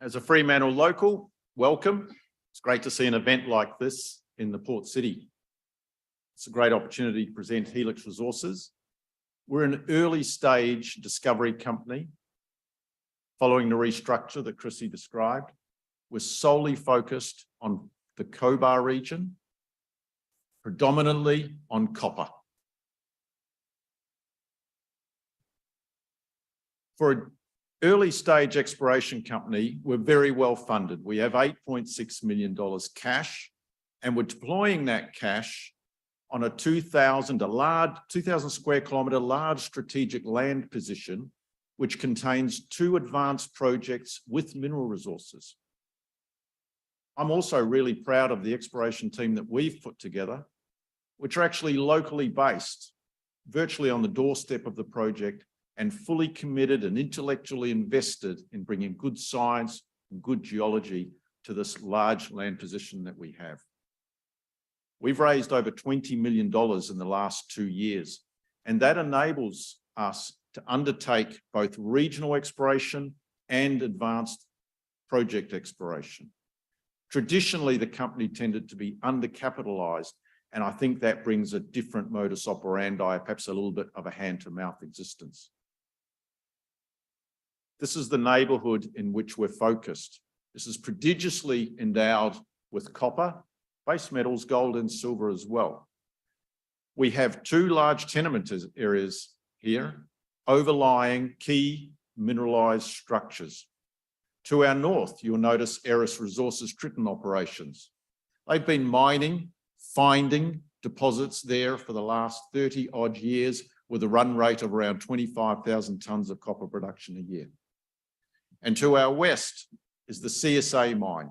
As a Fremantle local, welcome. It's great to see an event like this in the port city. It's a great opportunity to present Helix Resources. We're an early stage discovery company following the restructure that Chrissy described. We're solely focused on the Cobar region, predominantly on copper. For an early stage exploration company, we're very well funded. We have $8.6 million cash, and we're deploying that cash on a 2,000 square kilometre large strategic land position, which contains 2 advanced projects with mineral resources. I'm also really proud of the exploration team that we've put together, which are actually locally based, virtually on the doorstep of the project, and fully committed and intellectually invested in bringing good science and good geology to this large land position that we have. We've raised over $20 million in the last 2 years, and that enables us to undertake both regional exploration and advanced project exploration. Traditionally, the company tended to be undercapitalized, and I think that brings a different modus operandi, perhaps a little bit of a hand-to-mouth existence. This is the neighbourhood in which we're focused. This is prodigiously endowed with copper, base metals, gold and silver as well. We have two large tenement areas here, overlying key mineralised structures. To our north, you'll notice Helix Resources Ltd operations. They've been mining, finding deposits there for the last 30 odd years with a run rate of around 25,000 tonnes of copper production a year. And to our west is the CSA mine,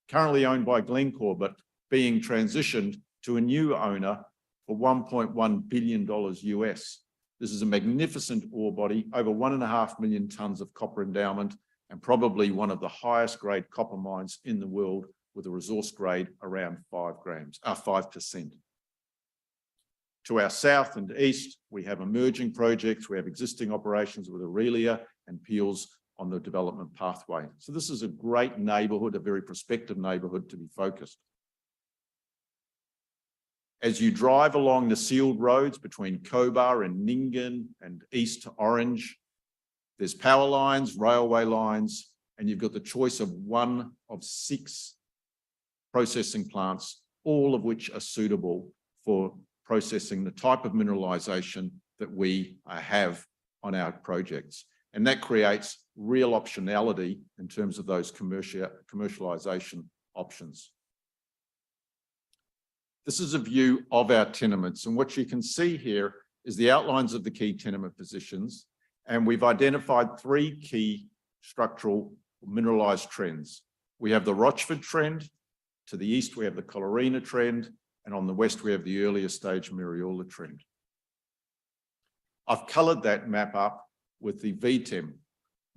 currently owned by Glencore, but being transitioned to a new owner for $1.1 billion US. This is a magnificent ore body, over 1.5 million tonnes of copper endowment, and probably one of the highest grade copper mines in the world, with a resource grade around 5%. To our south and east, we have emerging projects. We have existing operations with Aurelia and Peels on the development pathway. So this is a great neighbourhood, a very prospective neighbourhood to be focused. As you drive along the sealed roads between Cobar and Ningen and east to Orange, there's power lines, railway lines, and you've got the choice of one of 6 processing plants, all of which are suitable for processing the type of mineralisation that we have on our projects. And that creates real optionality in terms of those commercialisation options. This is a view of our tenements, and what you can see here is the outlines of the key tenement positions, and we've identified 3 key structural mineralised trends. We have the Rochford trend, to the east we have the Colorina trend, and on the west we have the earlier stage Mariola trend. I've coloured that map up with the VTEM.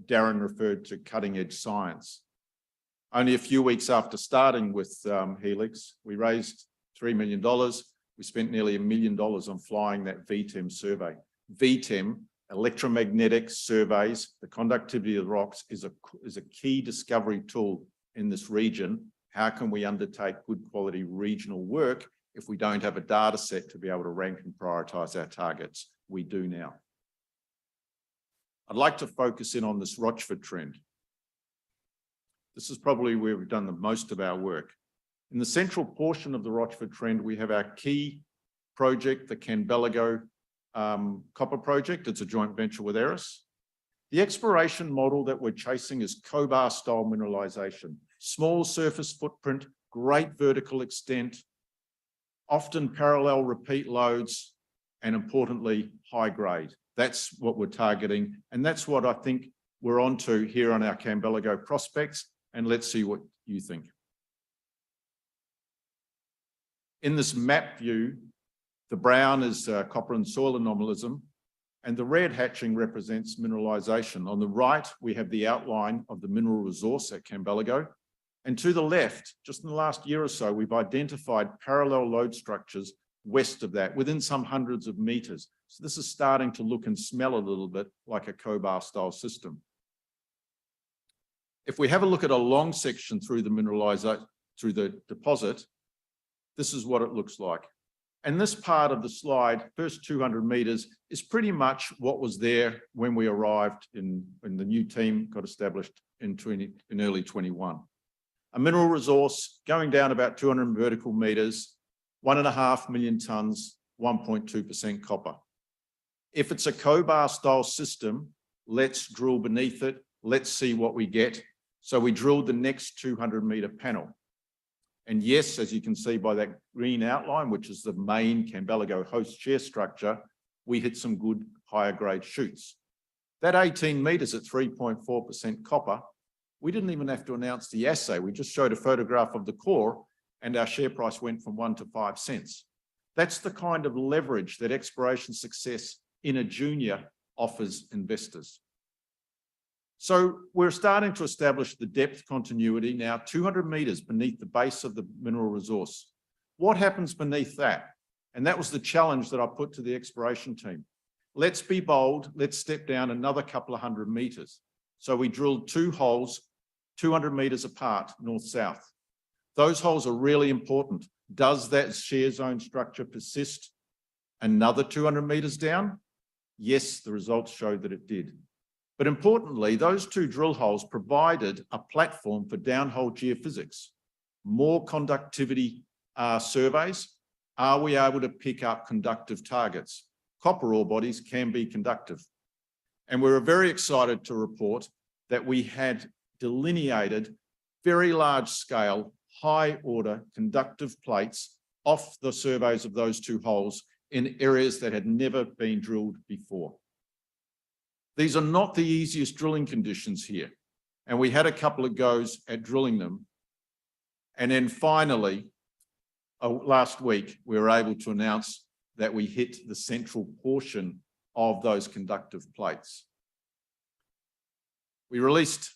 Darren referred to cutting edge science. Only a few weeks after starting with Helix, we raised $3 million. We spent nearly $1 million on flying that VTEM survey. VTEM, electromagnetic surveys, the conductivity of the rocks, is a key discovery tool in this region. How can we undertake good quality regional work if we don't have a data set to be able to rank and prioritise our targets? We do now. I'd like to focus in on this Rochford trend. This is probably where we've done the most of our work. In the central portion of the Rochford trend, we have our key project, the Canbelligo copper project. It's a joint venture with Eris. The exploration model that we're chasing is Cobar style mineralisation. Small surface footprint, great vertical extent, often parallel repeat loads, and importantly, high grade. That's what we're targeting, and that's what I think we're onto here on our Canbelligo prospects, and let's see what you think. In this map view, the brown is copper and soil anomalism, and the red hatching represents mineralisation. On the right, we have the outline of the mineral resource at Canbelligo, and to the left, just in the last year or so, we've identified parallel lode structures west of that, within some hundreds of metres. So this is starting to look and smell a little bit like a Cobar style system. If we have a look at a long section through the deposit, this is what it looks like. And this part of the slide, first 200 metres, is pretty much what was there when we arrived when the new team got established in early 21. A mineral resource going down about 200 vertical metres, 1.5 million tonnes, 1.2% copper. If it's a Cobar style system, let's drill beneath it. Let's see what we get. So we drilled the next 200 metre panel. And yes, as you can see by that green outline, which is the main Canbelligo host shear structure, we hit some good higher grade shoots. That 18 metres at 3.4% copper, we didn't even have to announce the assay. We just showed a photograph of the core and our share price went from 1 to 5 cents. That's the kind of leverage that exploration success in a junior offers investors. So we're starting to establish the depth continuity now 200 metres beneath the base of the mineral resource. What happens beneath that? And that was the challenge that I put to the exploration team. Let's be bold. Let's step down another couple of 100 metres. So we drilled 2 holes, 200 metres apart, north-south. Those holes are really important. Does that shear zone structure persist another 200 meters down? Yes, the results show that it did. But importantly, those two drill holes provided a platform for downhole geophysics. More conductivity surveys. Are we able to pick up conductive targets? Copper ore bodies can be conductive. And we were very excited to report that we had delineated very large scale, high order conductive plates off the surveys of those two holes in areas that had never been drilled before. These are not the easiest drilling conditions here. And we had a couple of goes at drilling them. And then finally, last week, we were able to announce that we hit the central portion of those conductive plates. We released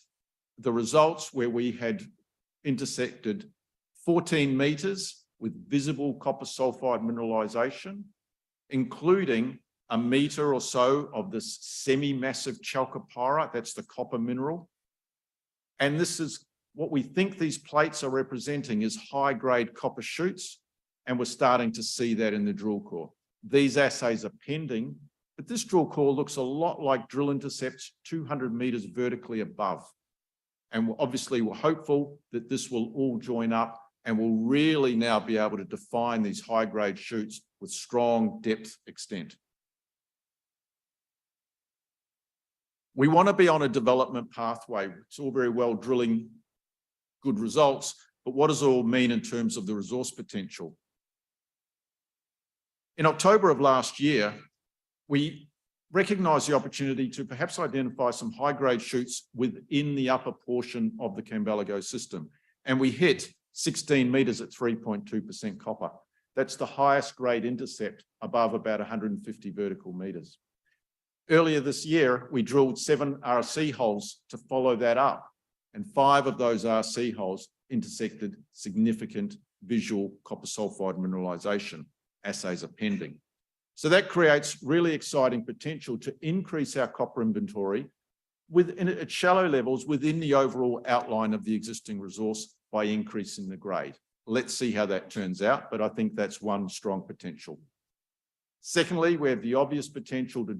the results where we had intersected 14 meters with visible copper sulfide mineralization, including a meter or so of this semi-massive chalcopyrite, that's the copper mineral. And this is what we think these plates are representing is high-grade copper shoots, and we're starting to see that in the drill core. These assays are pending, but this drill core looks a lot like drill intercepts 200 meters vertically above. And obviously we're hopeful that this will all join up and we'll really now be able to define these high-grade shoots with strong depth extent. We want to be on a development pathway. It's all very well drilling good results, but what does it all mean in terms of the resource potential? In October of last year, we recognised the opportunity to perhaps identify some high-grade shoots within the upper portion of the Cambalago system. And we hit 16 metres at 3.2% copper. That's the highest grade intercept above about 150 vertical metres. Earlier this year, we drilled 7 RC holes to follow that up, and 5 of those RC holes intersected significant visual copper sulfide mineralization. Assays are pending. So that creates really exciting potential to increase our copper inventory at shallow levels within the overall outline of the existing resource by increasing the grade. Let's see how that turns out, but I think that's one strong potential. Secondly, we have the obvious potential to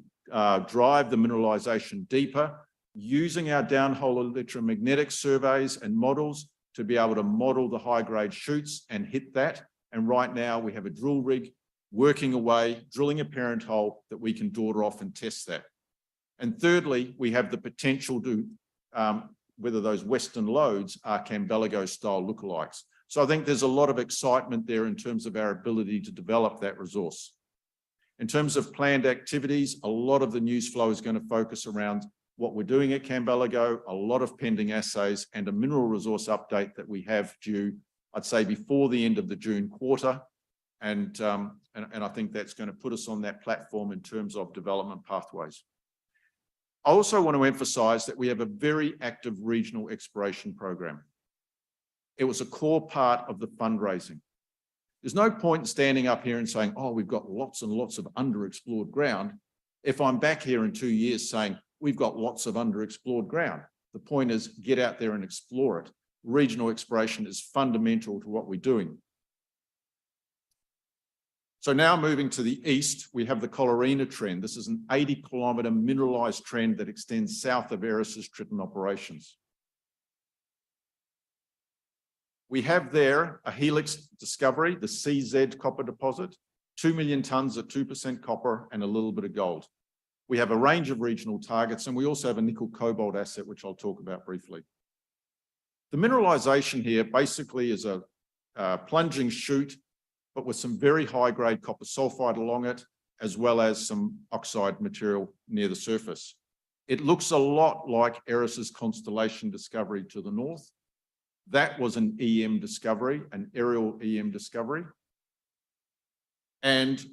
drive the mineralization deeper using our downhole electromagnetic surveys and models to be able to model the high-grade shoots and hit that. And right now we have a drill rig working away, drilling a parent hole that we can daughter off and test that. And thirdly, we have the potential to, whether those Western lodes are Cambalago style lookalikes. So I think there's a lot of excitement there in terms of our ability to develop that resource. In terms of planned activities, a lot of the news flow is going to focus around what we're doing at Cambalago, a lot of pending assays and a mineral resource update that we have due, I'd say, before the end of the June quarter. And I think that's going to put us on that platform in terms of development pathways. I also want to emphasize that we have a very active regional exploration program. It was a core part of the fundraising. There's no point in standing up here and saying, oh, we've got lots and lots of underexplored ground, if I'm back here in 2 years saying, we've got lots of underexplored ground. The point is, get out there and explore it. Regional exploration is fundamental to what we're doing. So now moving to the east, we have the Colorina trend. This is an 80-kilometre mineralised trend that extends south of Aeris's Triton operations. We have there a Helix discovery, the CZ copper deposit, 2 million tonnes at 2% copper and a little bit of gold. We have a range of regional targets, and we also have a nickel cobalt asset, which I'll talk about briefly. The mineralisation here basically is a plunging chute, but with some very high-grade copper sulfide along it, as well as some oxide material near the surface. It looks a lot like Aeris's Constellation discovery to the north. That was an EM discovery, an aerial EM discovery. And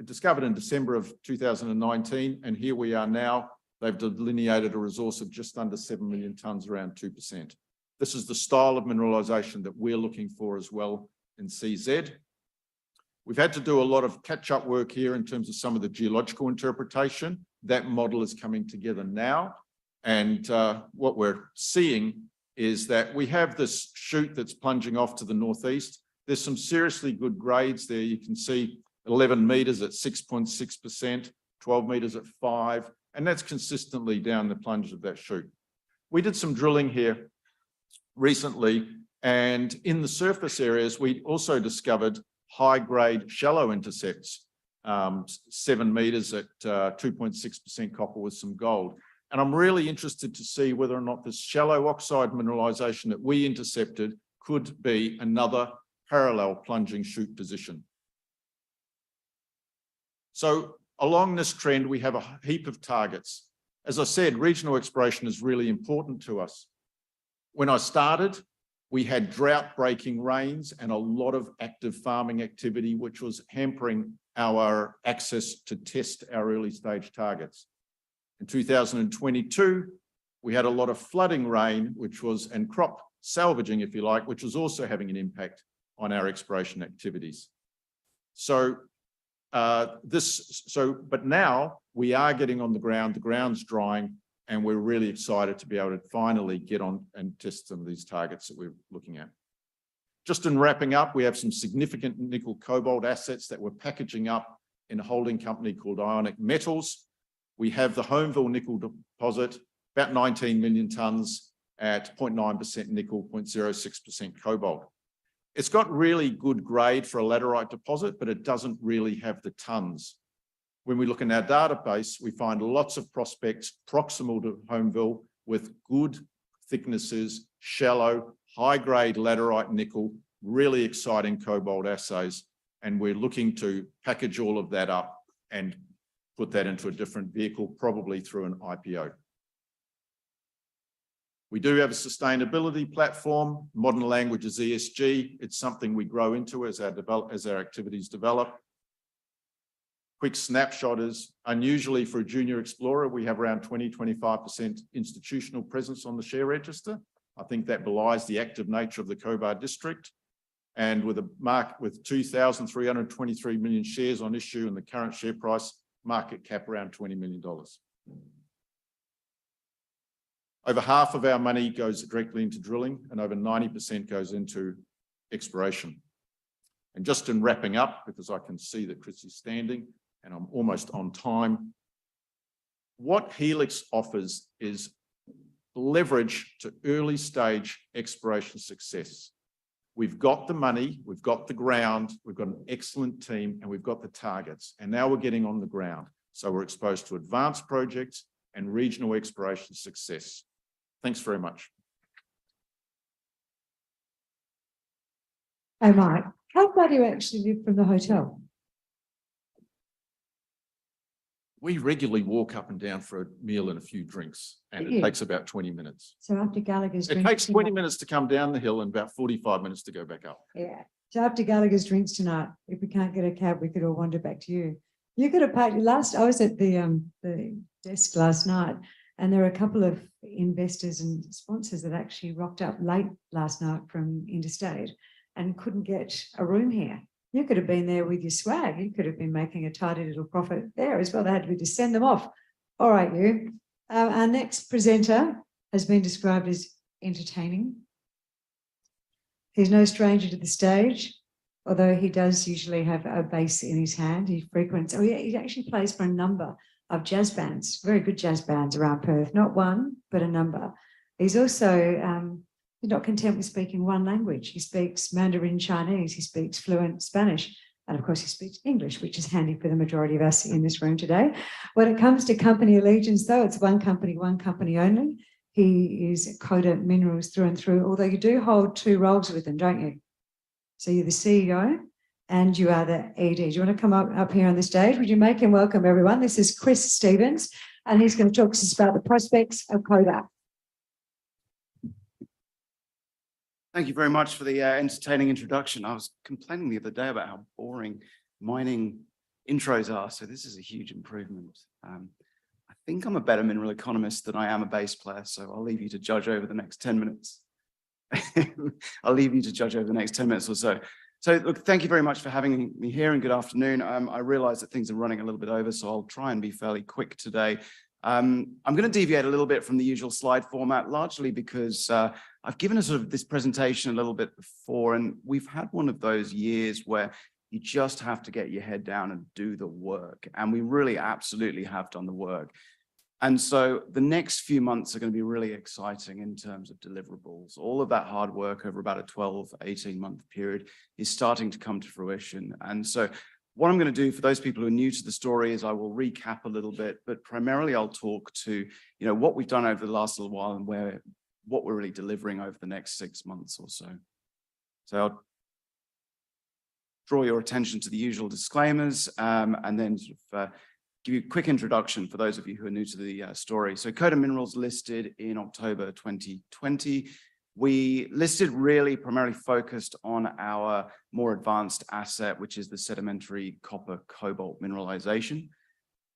discovered in December of 2019, and here we are now. They've delineated a resource of just under 7 million tonnes, around 2%. This is the style of mineralisation that we're looking for as well in CZ. We've had to do a lot of catch-up work here in terms of some of the geological interpretation. That model is coming together now. And what we're seeing is that we have this chute that's plunging off to the northeast. There's some seriously good grades there. You can see 11 metres at 6.6%, 12 metres at 5, and that's consistently down the plunge of that chute. We did some drilling here recently, and in the surface areas, we also discovered high-grade shallow intercepts, 7 metres at 2.6% copper with some gold. And I'm really interested to see whether or not this shallow oxide mineralisation that we intercepted could be another parallel plunging chute position. So along this trend, we have a heap of targets. As I said, regional exploration is really important to us. When I started, we had drought-breaking rains and a lot of active farming activity, which was hampering our access to test our early stage targets. In 2022, we had a lot of flooding rain, and crop salvaging, if you like, which was also having an impact on our exploration activities. But now we are getting on the ground, the ground's drying, and we're really excited to be able to finally get on and test some of these targets that we're looking at. Just in wrapping up, we have some significant nickel cobalt assets that we're packaging up in a holding company called Ionic Metals. We have the Homeville nickel deposit, about 19 million tonnes at 0.9% nickel, 0.06% cobalt. It's got really good grade for a laterite deposit, but it doesn't really have the tonnes. When we look in our database, we find lots of prospects proximal to Homeville with good thicknesses, shallow, high-grade laterite nickel, really exciting cobalt assays, and we're looking to package all of that up and put that into a different vehicle, probably through an IPO. We do have a sustainability platform. Modern language is ESG. It's something we grow into as our activities develop. Quick snapshot is, unusually for a junior explorer, we have around 20-25% institutional presence on the share register. I think that belies the active nature of the Cobar district. And with a market with 2,323 million shares on issue and the current share price, market cap around $20 million. Over half of our money goes directly into drilling and over 90% goes into exploration. And just in wrapping up, because I can see that Chris is standing and I'm almost on time, what Helix offers is leverage to early stage exploration success. We've got the money, we've got the ground, we've got an excellent team, and we've got the targets. And now we're getting on the ground. So we're exposed to advanced projects and regional exploration success. Thanks very much.
Hey, Mike, how far do you actually live from the hotel?
We regularly walk up and down for a meal and a few drinks, and it takes about 20 minutes.
So after Gallagher's
It
drinks
takes 20
tonight-
minutes to come down the hill and about 45 minutes to go back up.
Yeah. So after Gallagher's drinks tonight, if we can't get a cab, we could all wander back to you. You could have paid last. I was at the desk last night, and there were a couple of investors and sponsors that actually rocked up late last night from interstate and couldn't get a room here. You could have been there with your swag. You could have been making a tidy little profit there as well. They had to be to send them off. All right, you. Our next presenter has been described as entertaining. He's no stranger to the stage, although he does usually have a bass in his hand. He frequents, he actually plays for a number of jazz bands, very good jazz bands around Perth, not one, but a number. He's also he's not content with speaking one language. He speaks Mandarin Chinese, he speaks fluent Spanish, and of course he speaks English, which is handy for the majority of us in this room today. When it comes to company allegiance, though, it's one company only. He is Coda Minerals through and through, although you do hold two roles with them, don't you? So you're the CEO and you are the ED. Do you want to come up here on the stage? Would you make him welcome, everyone? This is Chris Stevens, and he's going to talk to us about the prospects of Coda.
Thank you very much for the entertaining introduction. I was complaining the other day about how boring mining intros are, so this is a huge improvement. I think I'm a better mineral economist than I am a bass player, so I'll leave you to judge over the next 10 minutes. I'll leave you to judge over the next 10 minutes or so. So look, thank you very much for having me here and good afternoon. I realise that things are running a little bit over, so I'll try and be fairly quick today. I'm going to deviate a little bit from the usual slide format, largely because I've given a sort of this presentation a little bit before, and we've had one of those years where you just have to get your head down and do the work. And we really absolutely have done the work. And so the next few months are going to be really exciting in terms of deliverables. All of that hard work over about a 12, 18-month period is starting to come to fruition. And so what I'm going to do for those people who are new to the story is I will recap a little bit, but primarily I'll talk to, what we've done over the last little while and what we're really delivering over the next 6 months or so. So I'll draw your attention to the usual disclaimers and then sort of give you a quick introduction for those of you who are new to the story. So Coda Minerals listed in October 2020. We listed really primarily focused on our more advanced asset, which is the sedimentary copper cobalt mineralization.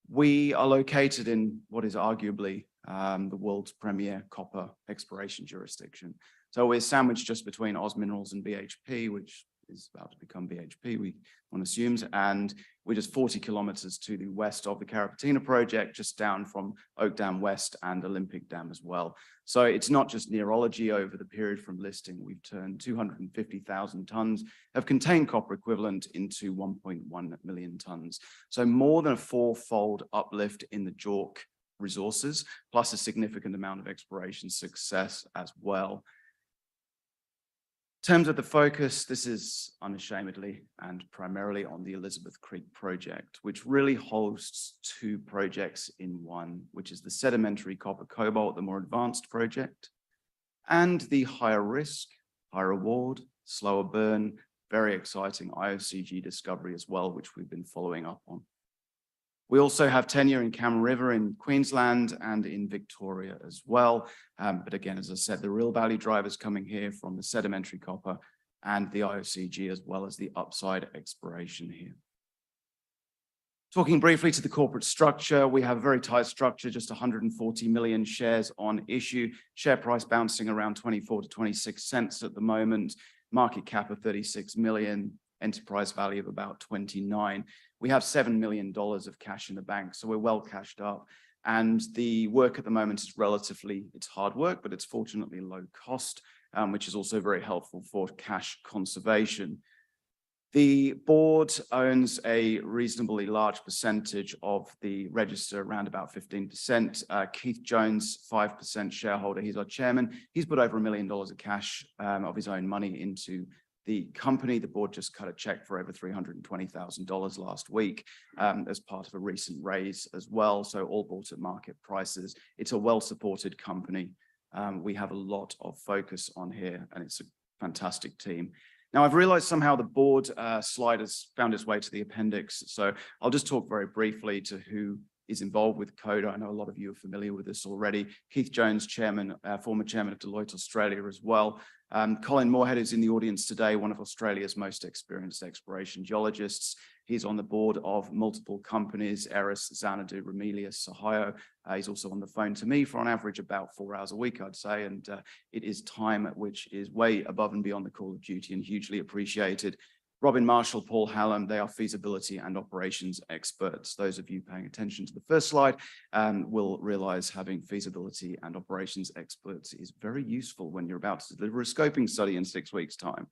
We are located in what is arguably the world's premier copper exploration jurisdiction. So we're sandwiched just between Oz Minerals and BHP, which is about to become BHP, one assumes, and we're just 40 kilometers to the west of the Carrapateena project, just down from Oak Dam West and Olympic Dam as well. So it's not just neurology. Over the period from listing, we've turned 250,000 tons of contained copper equivalent into 1.1 million tons. So more than a fourfold uplift in the JORC resources, plus a significant amount of exploration success as well. In terms of the focus, this is unashamedly and primarily on the Elizabeth Creek project, which really hosts two projects in one, which is the sedimentary copper cobalt, the more advanced project, and the higher risk, higher reward, slower burn, very exciting IOCG discovery as well, which we've been following up on. We also have tenure in Cam River in Queensland and in Victoria as well. But again, as I said, the real value drivers coming here from the sedimentary copper and the IOCG, as well as the upside exploration here. Talking briefly to the corporate structure, we have a very tight structure, just 140 million shares on issue, share price bouncing around 24 to 26 cents at the moment, market cap of 36 million, enterprise value of about 29. We have $7 million of cash in the bank, so we're well cashed up. And the work at the moment is it's hard work, but it's fortunately low cost, which is also very helpful for cash conservation. The board owns a reasonably large percentage of the register, around about 15%. Keith Jones, 5% shareholder, he's our chairman. He's put over $1 million of cash of his own money into the company. The board just cut a check for over $320,000 last week as part of a recent raise as well. So all bought at market prices. It's a well-supported company. We have a lot of focus on here, and it's a fantastic team. Now, I've realized somehow the board slide has found its way to the appendix. So I'll just talk very briefly to who is involved with Coda. I know a lot of you are familiar with this already. Keith Jones, chairman, former chairman of Deloitte Australia as well. Colin Moorhead is in the audience today, one of Australia's most experienced exploration geologists. He's on the board of multiple companies, Eris, Xanadu, Ramelius, Ohio. He's also on the phone to me for on average about 4 hours a week, I'd say. And it is time which is way above and beyond the call of duty and hugely appreciated. Robin Marshall, Paul Hallam, they are feasibility and operations experts. Those of you paying attention to the first slide will realize having feasibility and operations experts is very useful when you're about to deliver a scoping study in 6 weeks' time.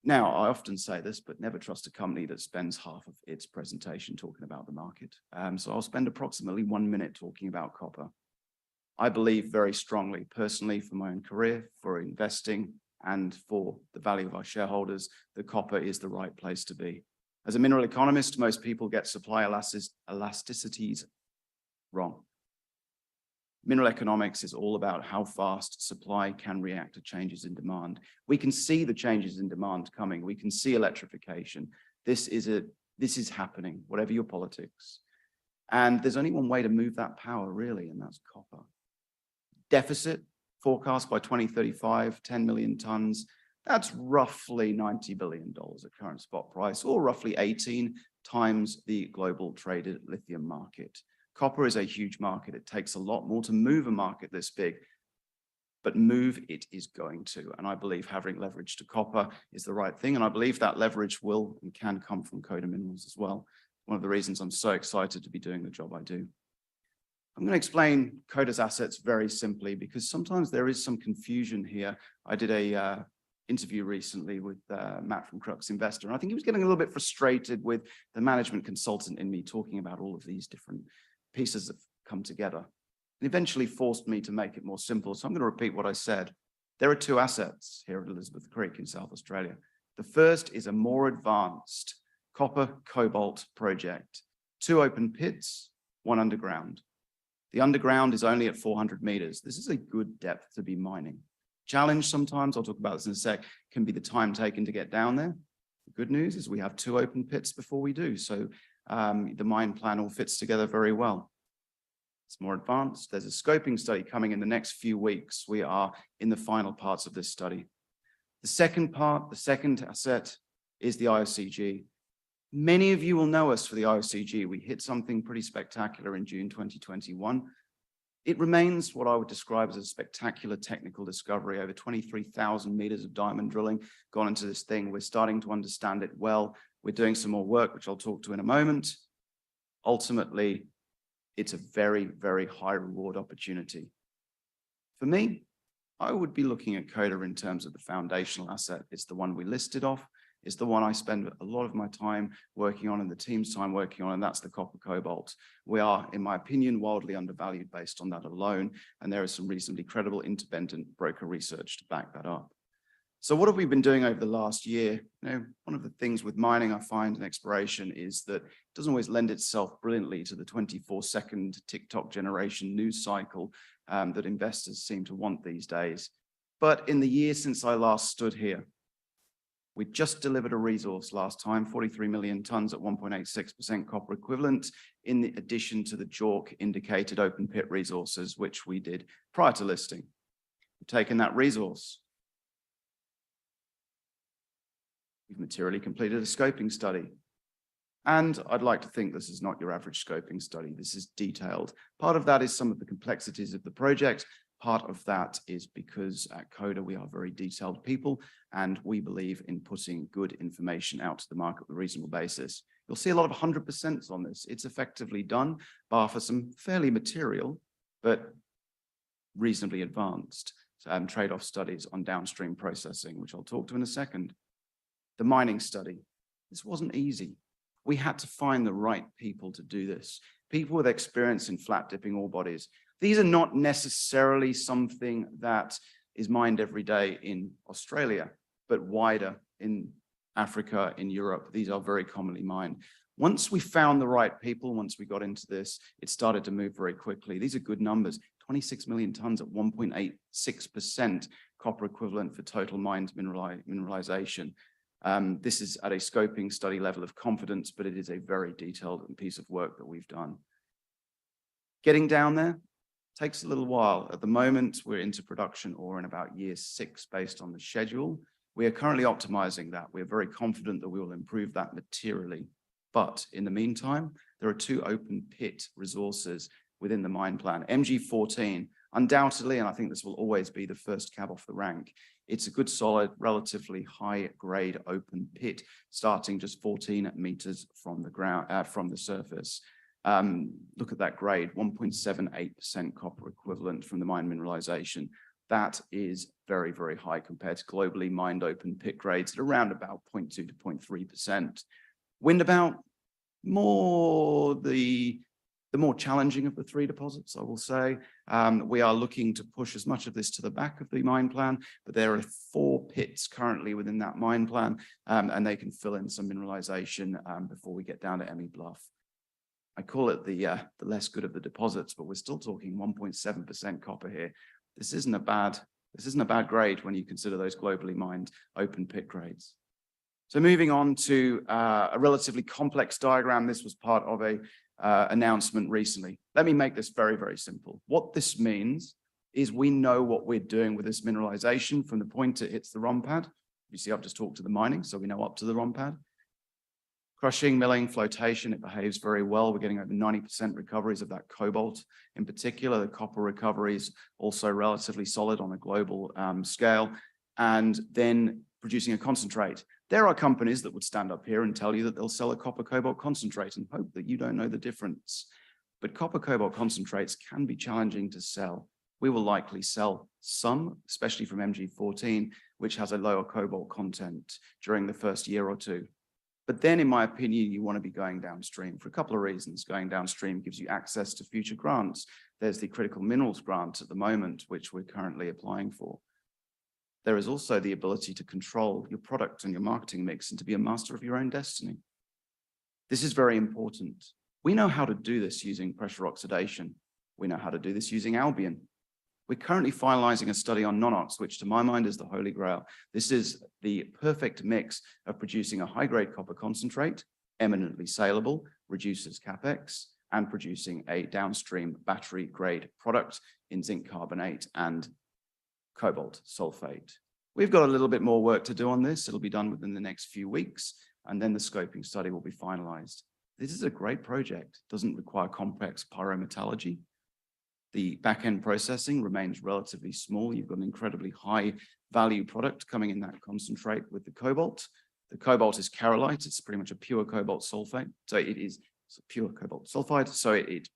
Now, I often say this, but never trust a company that spends half of its presentation talking about the market. So I'll spend approximately 1 minute talking about copper. I believe very strongly, personally, for my own career, for investing, and for the value of our shareholders, that copper is the right place to be. As a mineral economist, most people get supply elasticities wrong. Mineral economics is all about how fast supply can react to changes in demand. We can see the changes in demand coming. We can see electrification. This is happening, whatever your politics. And there's only one way to move that power, really, and that's copper. Deficit forecast by 2035, 10 million tons. That's roughly $90 billion at current spot price, or roughly 18 times the global traded lithium market. Copper is a huge market. It takes a lot more to move a market this big, but move it is going to. And I believe having leverage to copper is the right thing. And I believe that leverage will and can come from Coda Minerals as well. One of the reasons I'm so excited to be doing the job I do. I'm going to explain Coda's assets very simply because sometimes there is some confusion here. I did a interview recently with Matt from Crux Investor, and I think he was getting a little bit frustrated with the management consultant in me talking about all of these different pieces that come together. It eventually forced me to make it more simple. So I'm going to repeat what I said. There are two assets here at Elizabeth Creek in South Australia. The first is a more advanced copper cobalt project, 2 open pits, 1 underground. The underground is only at 400 meters. This is a good depth to be mining. Challenge sometimes, I'll talk about this in a sec, can be the time taken to get down there. The good news is we have 2 open pits before we do. So the mine plan all fits together very well. It's more advanced. There's a scoping study coming in the next few weeks. We are in the final parts of this study. The second part, the second asset is the IOCG. Many of you will know us for the IOCG. We hit something pretty spectacular in June 2021. It remains what I would describe as a spectacular technical discovery. Over 23,000 meters of diamond drilling gone into this thing. We're starting to understand it well. We're doing some more work, which I'll talk to in a moment. Ultimately, it's a very, very high reward opportunity. For me, I would be looking at Coda in terms of the foundational asset. It's the one we listed off. It's the one I spend a lot of my time working on and the team's time working on, and that's the copper cobalt. We are, in my opinion, wildly undervalued based on that alone, and there is some reasonably credible independent broker research to back that up. So what have we been doing over the last year? You know, one of the things with mining I find in exploration is that it doesn't always lend itself brilliantly to the 24-second TikTok generation news cycle that investors seem to want these days. But in the year since I last stood here, we just delivered a resource last time, 43 million tons at 1.86% copper equivalent, in addition to the JORC indicated open pit resources, which we did prior to listing. We've taken that resource. We've materially completed a scoping study. And I'd like to think this is not your average scoping study. This is detailed. Part of that is some of the complexities of the project. Part of that is because at Coda, we are very detailed people, and we believe in putting good information out to the market on a reasonable basis. You'll see a lot of 100% on this. It's effectively done, bar for some fairly material, but reasonably advanced trade-off studies on downstream processing, which I'll talk to in a second. The mining study. This wasn't easy. We had to find the right people to do this. People with experience in flat dipping ore bodies. These are not necessarily something that is mined every day in Australia, but wider in Africa, in Europe. These are very commonly mined. Once we found the right people, once we got into this, it started to move very quickly. These are good numbers. 26 million tons at 1.86% copper equivalent for total mined mineralization. This is at a scoping study level of confidence, but it is a very detailed piece of work that we've done. Getting down there takes a little while. At the moment, we're into production ore in about year 6 based on the schedule. We are currently optimizing that. We're very confident that we will improve that materially. But in the meantime, there are 2 open pit resources within the mine plan. MG14, undoubtedly, and I think this will always be the first cab off the rank. It's a good, solid, relatively high-grade open pit, starting just 14 meters from the ground, from the surface. Look at that grade, 1.78% copper equivalent from the mine mineralization. That is very, very high compared to globally mined open pit grades at around about 0.2 to 0.3%. Windabout, the more challenging of the 3 deposits, I will say. We are looking to push as much of this to the back of the mine plan, but there are 4 pits currently within that mine plan, and they can fill in some mineralization before we get down to Emmy Bluff. I call it the less good of the deposits, but we're still talking 1.7% copper here. This isn't a bad grade when you consider those globally mined open pit grades. So moving on to a relatively complex diagram. This was part of a announcement recently. Let me make this very, very simple. What this means is we know what we're doing with this mineralization from the point it hits the ROM pad. You see, I've just talked to the mining, so we know up to the ROM pad. Crushing, milling, flotation, it behaves very well. We're getting over 90% recoveries of that cobalt. In particular, the copper recovery is also relatively solid on a global scale. And then producing a concentrate. There are companies that would stand up here and tell you that they'll sell a copper cobalt concentrate and hope that you don't know the difference. but copper cobalt concentrates can be challenging to sell. We will likely sell some, especially from MG14, which has a lower cobalt content during the first year or two. But then, in my opinion, you want to be going downstream for a couple of reasons. Going downstream gives you access to future grants. There's the critical minerals grant at the moment, which we're currently applying for. There is also the ability to control your product and your marketing mix and to be a master of your own destiny. This is very important. We know how to do this using pressure oxidation. We know how to do this using Albion. We're currently finalizing a study on non-ox, which to my mind is the holy grail. This is the perfect mix of producing a high-grade copper concentrate, eminently saleable, reduces capex, and producing a downstream battery-grade product in zinc carbonate and cobalt sulfate. We've got a little bit more work to do on this. It'll be done within the next few weeks, and then the scoping study will be finalized. This is a great project. It doesn't require complex pyrometallurgy. The back-end processing remains relatively small. You've got an incredibly high value product coming in that concentrate with the cobalt. The cobalt is carolite. It's pretty much a pure cobalt sulfate. So it is pure cobalt sulfide. So it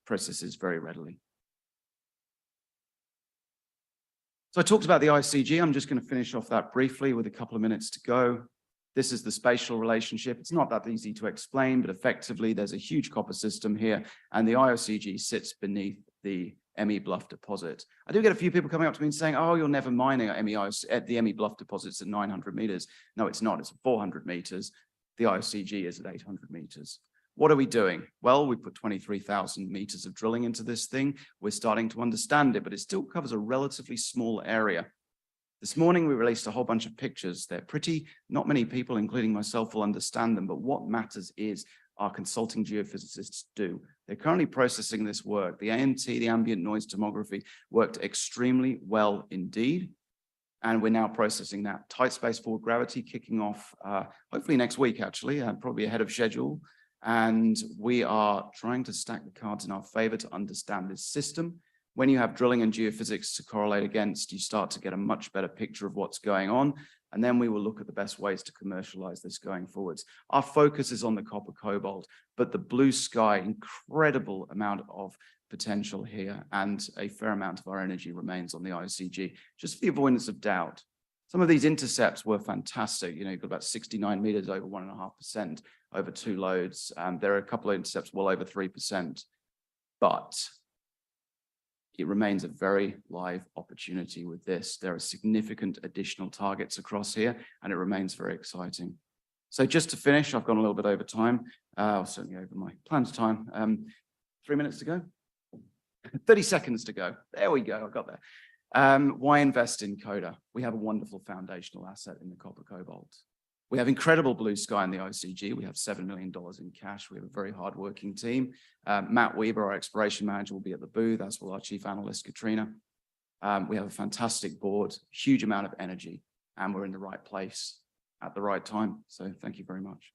processes very readily. So I talked about the ICG. I'm just going to finish off that briefly with a couple of minutes to go. This is the spatial relationship. It's not that easy to explain, but effectively there's a huge copper system here, and the IOCG sits beneath the ME Bluff deposit. I do get a few people coming up to me and saying, oh, you're never mining at the ME Bluff deposits at 900 meters. No, it's not. It's 400 meters. The IOCG is at 800 meters. What are we doing? Well, we put 23,000 meters of drilling into this thing. We're starting to understand it, but it still covers a relatively small area. This morning, we released a whole bunch of pictures. They're pretty, not many people, including myself, will understand them, but what matters is our consulting geophysicists do. They're currently processing this work. The ANT, the ambient noise tomography, worked extremely well indeed. And we're now processing that. Tight space forward gravity kicking off hopefully next week, actually, probably ahead of schedule. And we are trying to stack the cards in our favor to understand this system. When you have drilling and geophysics to correlate against, you start to get a much better picture of what's going on. And then we will look at the best ways to commercialize this going forwards. Our focus is on the copper cobalt, but the blue sky, incredible amount of potential here, and a fair amount of our energy remains on the ICG, just for the avoidance of doubt. Some of these intercepts were fantastic. You know, you've got about 69 meters over 1.5% over 2 loads. There are a couple of intercepts well over 3%, but it remains a very live opportunity with this. There are significant additional targets across here, and it remains very exciting. So just to finish, I've gone a little bit over time. Certainly over my planned time. 3 minutes to go. 30 seconds to go. There we go. I got there. Why invest in Coda? We have a wonderful foundational asset in the copper cobalt. We have incredible blue sky in the ICG. We have $7 million in cash. We have a very hardworking team. Matt Weber, our exploration manager, will be at the booth, as will our chief analyst, Katrina. We have a fantastic board, huge amount of energy, and we're in the right place at the right time. So thank you very much.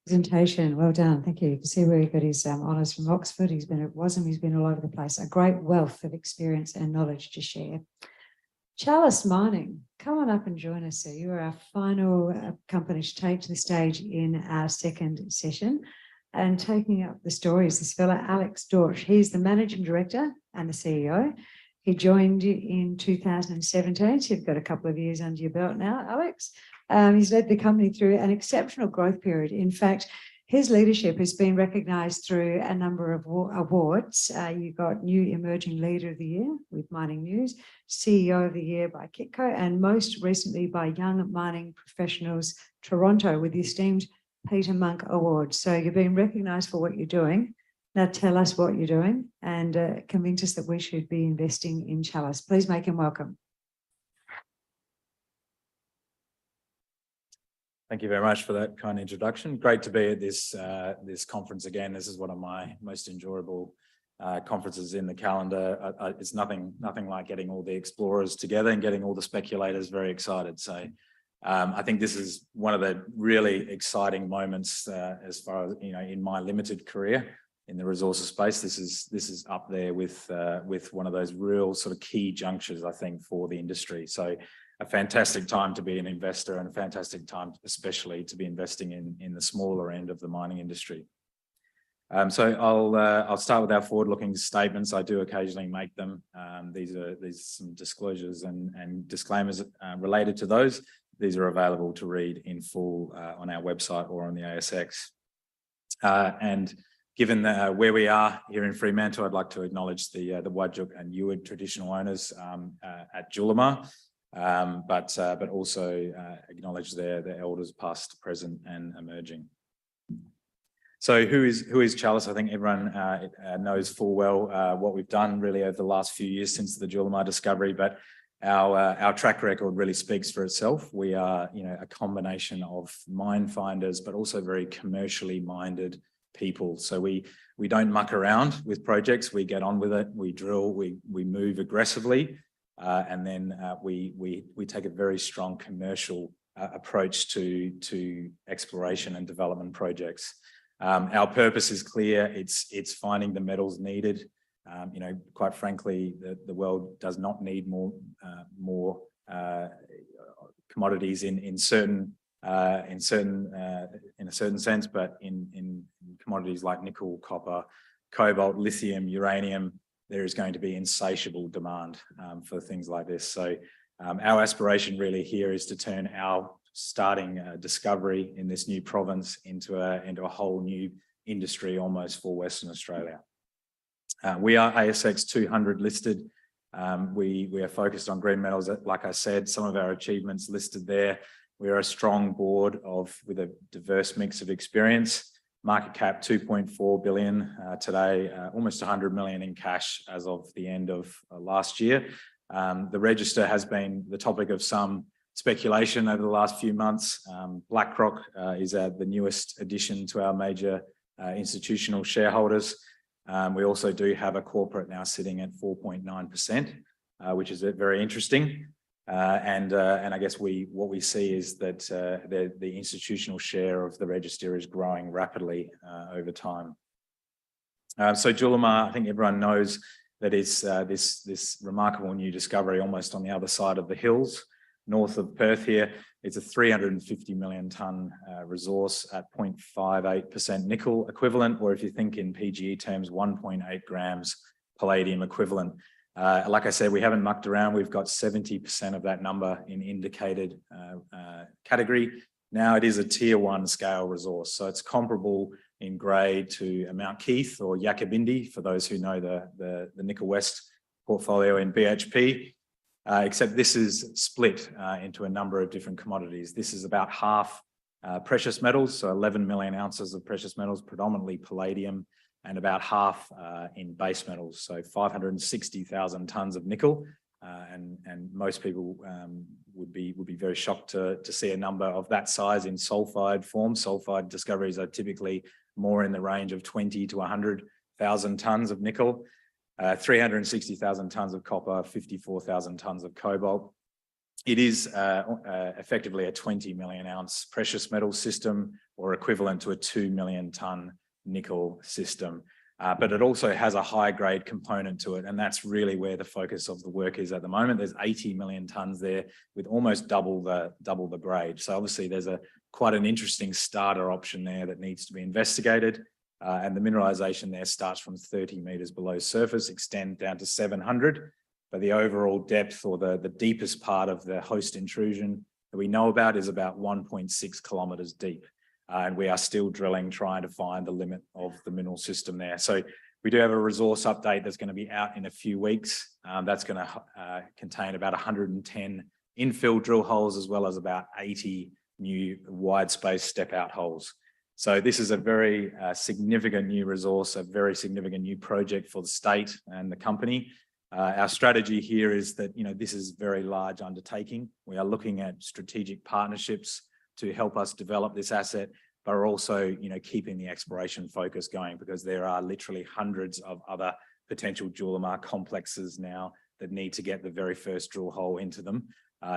Presentation, well done, thank you. You can see where he got his honours from Oxford. He's been at WASM, he's been all over the place. A great wealth of experience and knowledge to share. Chalice Mining, come on up and join us, sir. You are our final company to take to the stage in our second session. And taking up the story is this fella, Alex Dorsch. He's the Managing Director and the CEO. He joined in 2017, so you've got a couple of years under your belt now, Alex. He's led the company through an exceptional growth period. In fact, his leadership has been recognised through a number of awards. You got New Emerging Leader of the Year with Mining News, CEO of the Year by Kitco, and most recently by Young Mining Professionals Toronto with the esteemed Peter Monk Award. So you're being recognised for what you're doing. Now tell us what you're doing and convince us that we should be investing in Chalice. Please make him welcome.
Thank you very much for that kind introduction. Great to be at this this conference again. This is one of my most enjoyable conferences in the calendar. It's nothing like getting all the explorers together and getting all the speculators very excited. So I think this is one of the really exciting moments as far as, you know, in my limited career in the resources space. This is up there with one of those real sort of key junctures, I think, for the industry. So a fantastic time to be an investor and a fantastic time, especially to be investing in the smaller end of the mining industry. So I'll start with our forward-looking statements. I do occasionally make them. These are some disclosures and disclaimers related to those. These are available to read in full on our website or on the ASX. And given where we are here in Fremantle, I'd like to acknowledge the Whadjuk and Yuin traditional owners at Julimar, but also acknowledge their elders past, present and emerging. So who is Chalice? I think everyone knows full well what we've done really over the last few years since the Julimar discovery, but our track record really speaks for itself. We are, a combination of mine finders, but also very commercially minded people. So we don't muck around with projects. We get on with it. We drill. We move aggressively, and then we take a very strong commercial approach to exploration and development projects. Our purpose is clear. It's finding the metals needed. Quite frankly, the world does not need more commodities in a certain sense, but in commodities like nickel, copper, cobalt, lithium, uranium, there is going to be insatiable demand for things like this. So our aspiration really here is to turn our starting discovery in this new province into a whole new industry almost for Western Australia. We are ASX 200 listed. We are focused on green metals. Like I said, some of our achievements listed there. We are a strong board with a diverse mix of experience. Market cap 2.4 billion today, almost 100 million in cash as of the end of last year. The register has been the topic of some speculation over the last few months. BlackRock is the newest addition to our major institutional shareholders. We also do have a corporate now sitting at 4.9%, which is very interesting. And I guess what we see is that the institutional share of the register is growing rapidly over time. So Julimar, I think everyone knows that it's this remarkable new discovery almost on the other side of the hills, north of Perth here. It's a 350 million tonne resource at 0.58% nickel equivalent, or if you think in PGE terms, 1.8 grams palladium equivalent. Like I said, we haven't mucked around. We've got 70% of that number in indicated category. Now it is a tier 1 scale resource, so it's comparable in grade to Mount Keith or Yakabindi, for those who know the Nickel West portfolio in BHP. Except this is split into a number of different commodities. This is about half precious metals, so 11 million ounces of precious metals, predominantly palladium, and about half in base metals, so 560,000 tonnes of nickel. And most people would be very shocked to see a number of that size in sulfide form. Sulfide discoveries are typically more in the range of 20 to 100,000 tonnes of nickel. 360,000 tonnes of copper, 54,000 tonnes of cobalt. It is effectively a 20 million ounce precious metal system, or equivalent to a 2 million tonne nickel system. But it also has a high grade component to it, and that's really where the focus of the work is at the moment. There's 80 million tonnes there with almost double the grade. So obviously there's quite an interesting starter option there that needs to be investigated. And the mineralization there starts from 30 meters below surface, extend down to 700. But the overall depth, or the deepest part of the host intrusion that we know about, is about 1.6 kilometers deep. And we are still drilling, trying to find the limit of the mineral system there. So we do have a resource update that's going to be out in a few weeks. That's going to contain about 110 infill drill holes, as well as about 80 new wide space step out holes. So this is a very significant new resource, a very significant new project for the state and the company. Our strategy here is that, this is a very large undertaking. We are looking at strategic partnerships to help us develop this asset, but are also, keeping the exploration focus going, because there are literally hundreds of other potential Julimar complexes now that need to get the very first drill hole into them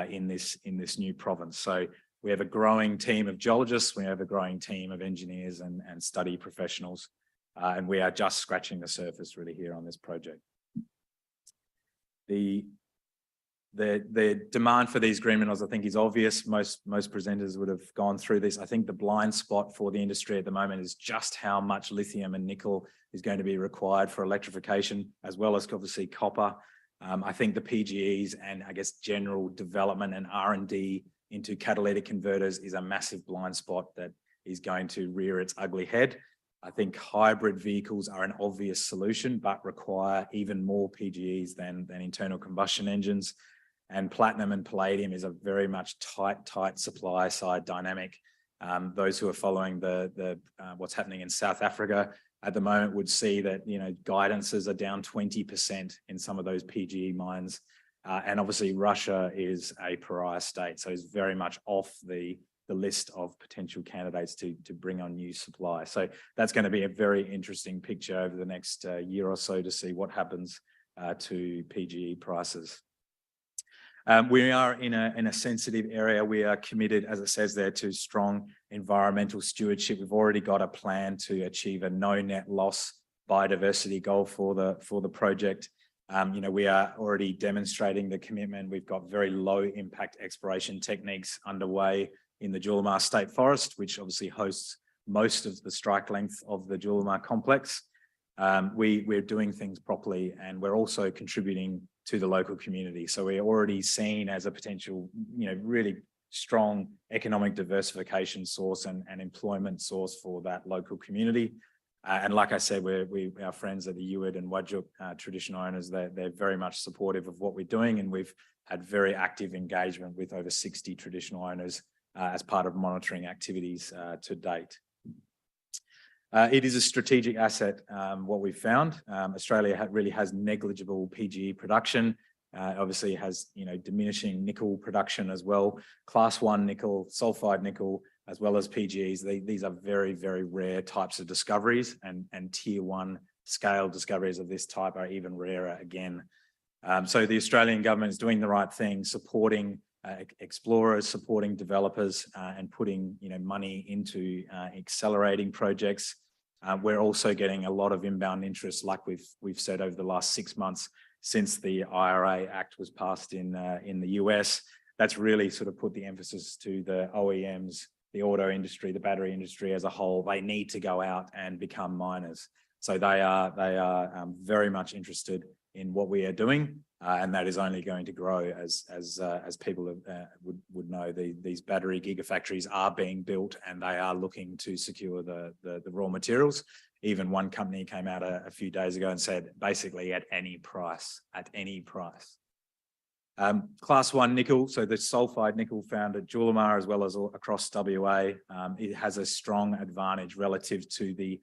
in this new province. So we have a growing team of geologists, we have a growing team of engineers and study professionals, and we are just scratching the surface really here on this project. The The demand for these green minerals, I think, is obvious. Most presenters would have gone through this. I think the blind spot for the industry at the moment is just how much lithium and nickel is going to be required for electrification, as well as obviously copper. I think the PGEs and I guess general development and R&D into catalytic converters is a massive blind spot that is going to rear its ugly head. I think hybrid vehicles are an obvious solution, but require even more PGEs than internal combustion engines. And platinum and palladium is a very much tight supply side dynamic. Those who are following the what's happening in South Africa at the moment would see that, you know, guidances are down 20% in some of those PGE mines. And obviously Russia is a pariah state, so it's very much off the list of potential candidates to bring on new supply. So that's going to be a very interesting picture over the next year or so to see what happens to PGE prices. We are in a sensitive area. We are committed, as it says there, to strong environmental stewardship. We've already got a plan to achieve a no net loss biodiversity goal for the project. You know, we are already demonstrating the commitment. We've got very low impact exploration techniques underway in the Julimar State Forest, which obviously hosts most of the strike length of the Julimar complex. We're doing things properly, and we're also contributing to the local community. So we're already seen as a potential, you know, really strong economic diversification source and employment source for that local community. And like I said, our friends at the Uwid and Whadjuk traditional owners, they're very much supportive of what we're doing, and we've had very active engagement with over 60 traditional owners as part of monitoring activities to date. It is a strategic asset, what we've found. Australia really has negligible PGE production. Obviously has, you know, diminishing nickel production as well. Class 1 nickel, sulfide nickel, as well as PGEs. These are very, very rare types of discoveries, and tier 1 scale discoveries of this type are even rarer again. So the Australian government is doing the right thing, supporting explorers, supporting developers, and putting, you know, money into accelerating projects. We're also getting a lot of inbound interest, like we've said over the last 6 months since the IRA Act was passed in the US. That's really sort of put the emphasis to the OEMs, the auto industry, the battery industry as a whole. They need to go out and become miners. So they are very much interested in what we are doing, and that is only going to grow as people would know. These battery gigafactories are being built, and they are looking to secure the raw materials. Even one company came out a few days ago and said, basically at any price, Class 1 nickel, so the sulfide nickel found at Julimar as well as across WA, it has a strong advantage relative to the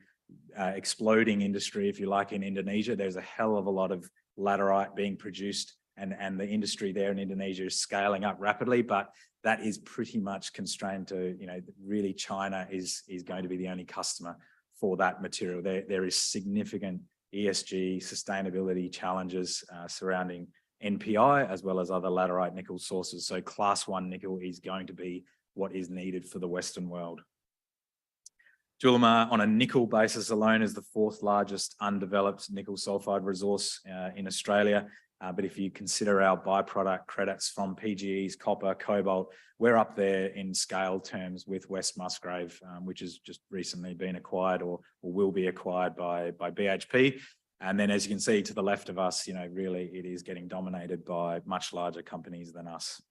exploding industry, if you like, in Indonesia. There's a hell of a lot of laterite being produced, and the industry there in Indonesia is scaling up rapidly, but that is pretty much constrained to, you know, really China is going to be the only customer for that material. There is significant ESG sustainability challenges surrounding NPI as well as other laterite nickel sources. So class 1 nickel is going to be what is needed for the Western world. Julimar on a nickel basis alone is the 4th largest undeveloped nickel sulfide resource in Australia. But if you consider our byproduct credits from PGEs, copper, cobalt, we're up there in scale terms with West Musgrave, which has just recently been acquired or will be acquired by BHP. And then as you can see to the left of us, you know, really it is getting dominated by much larger companies than us.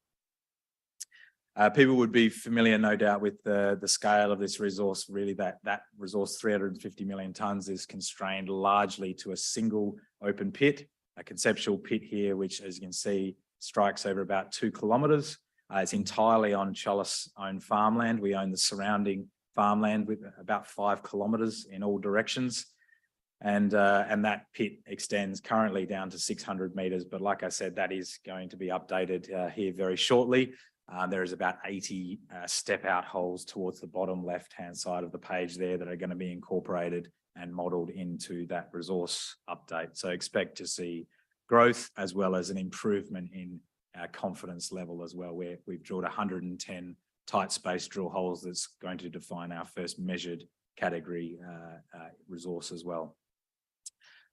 People would be familiar, no doubt, with the scale of this resource. Really, that resource, 350 million tonnes, is constrained largely to a single open pit, a conceptual pit here, which, as you can see, strikes over about 2 kilometres. It's entirely on Chalice-owned farmland. We own the surrounding farmland with about 5 kilometres in all directions. And that pit extends currently down to 600 metres. But like I said, that is going to be updated here very shortly. There is about 80 step-out holes towards the bottom left-hand side of the page there that are going to be incorporated and modelled into that resource update. So expect to see growth as well as an improvement in our confidence level as well, where we've drilled 110 tight space drill holes that's going to define our first measured category resource as well.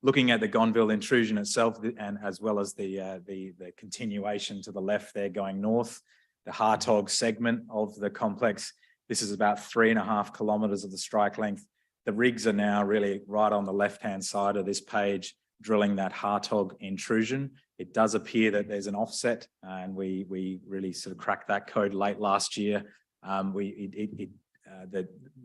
Looking at the Gonville intrusion itself, and as well as the continuation to the left there going north, the Hartog segment of the complex. This is about 3.5 kilometres of the strike length. The rigs are now really right on the left-hand side of this page, drilling that Hartog intrusion. It does appear that there's an offset, and we really sort of cracked that code late last year.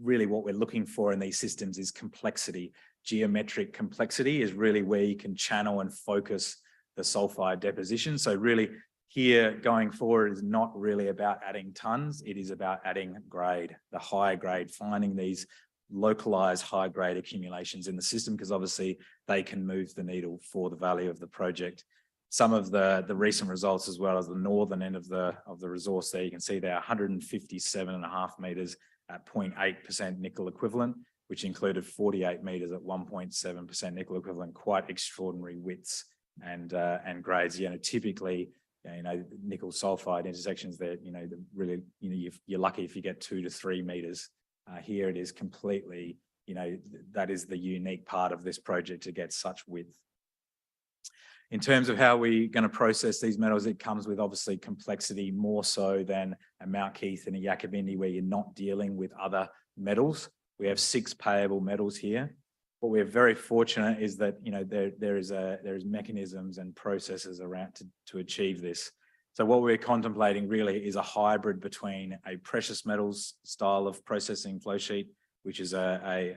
Really what we're looking for in these systems is complexity. Geometric complexity is really where you can channel and focus the sulfide deposition. So really here going forward is not really about adding tons, it is about adding grade, the high grade, finding these localized high grade accumulations in the system, because obviously they can move the needle for the value of the project. Some of the recent results, as well as the northern end of the resource there, you can see there 157.5 meters at 0.8% nickel equivalent, which included 48 meters at 1.7% nickel equivalent. Quite extraordinary widths and grades. Typically, nickel sulfide intersections there, really, you're lucky if you get 2 to 3 meters. Here it is completely, that is the unique part of this project, to get such width. In terms of how we're going to process these metals, it comes with obviously complexity, more so than a Mount Keith and a Yakabindi, where you're not dealing with other metals. We have 6 payable metals here. What we're very fortunate is that there is mechanisms and processes around to achieve this. So what we're contemplating really is a hybrid between a precious metals style of processing flow sheet, which is a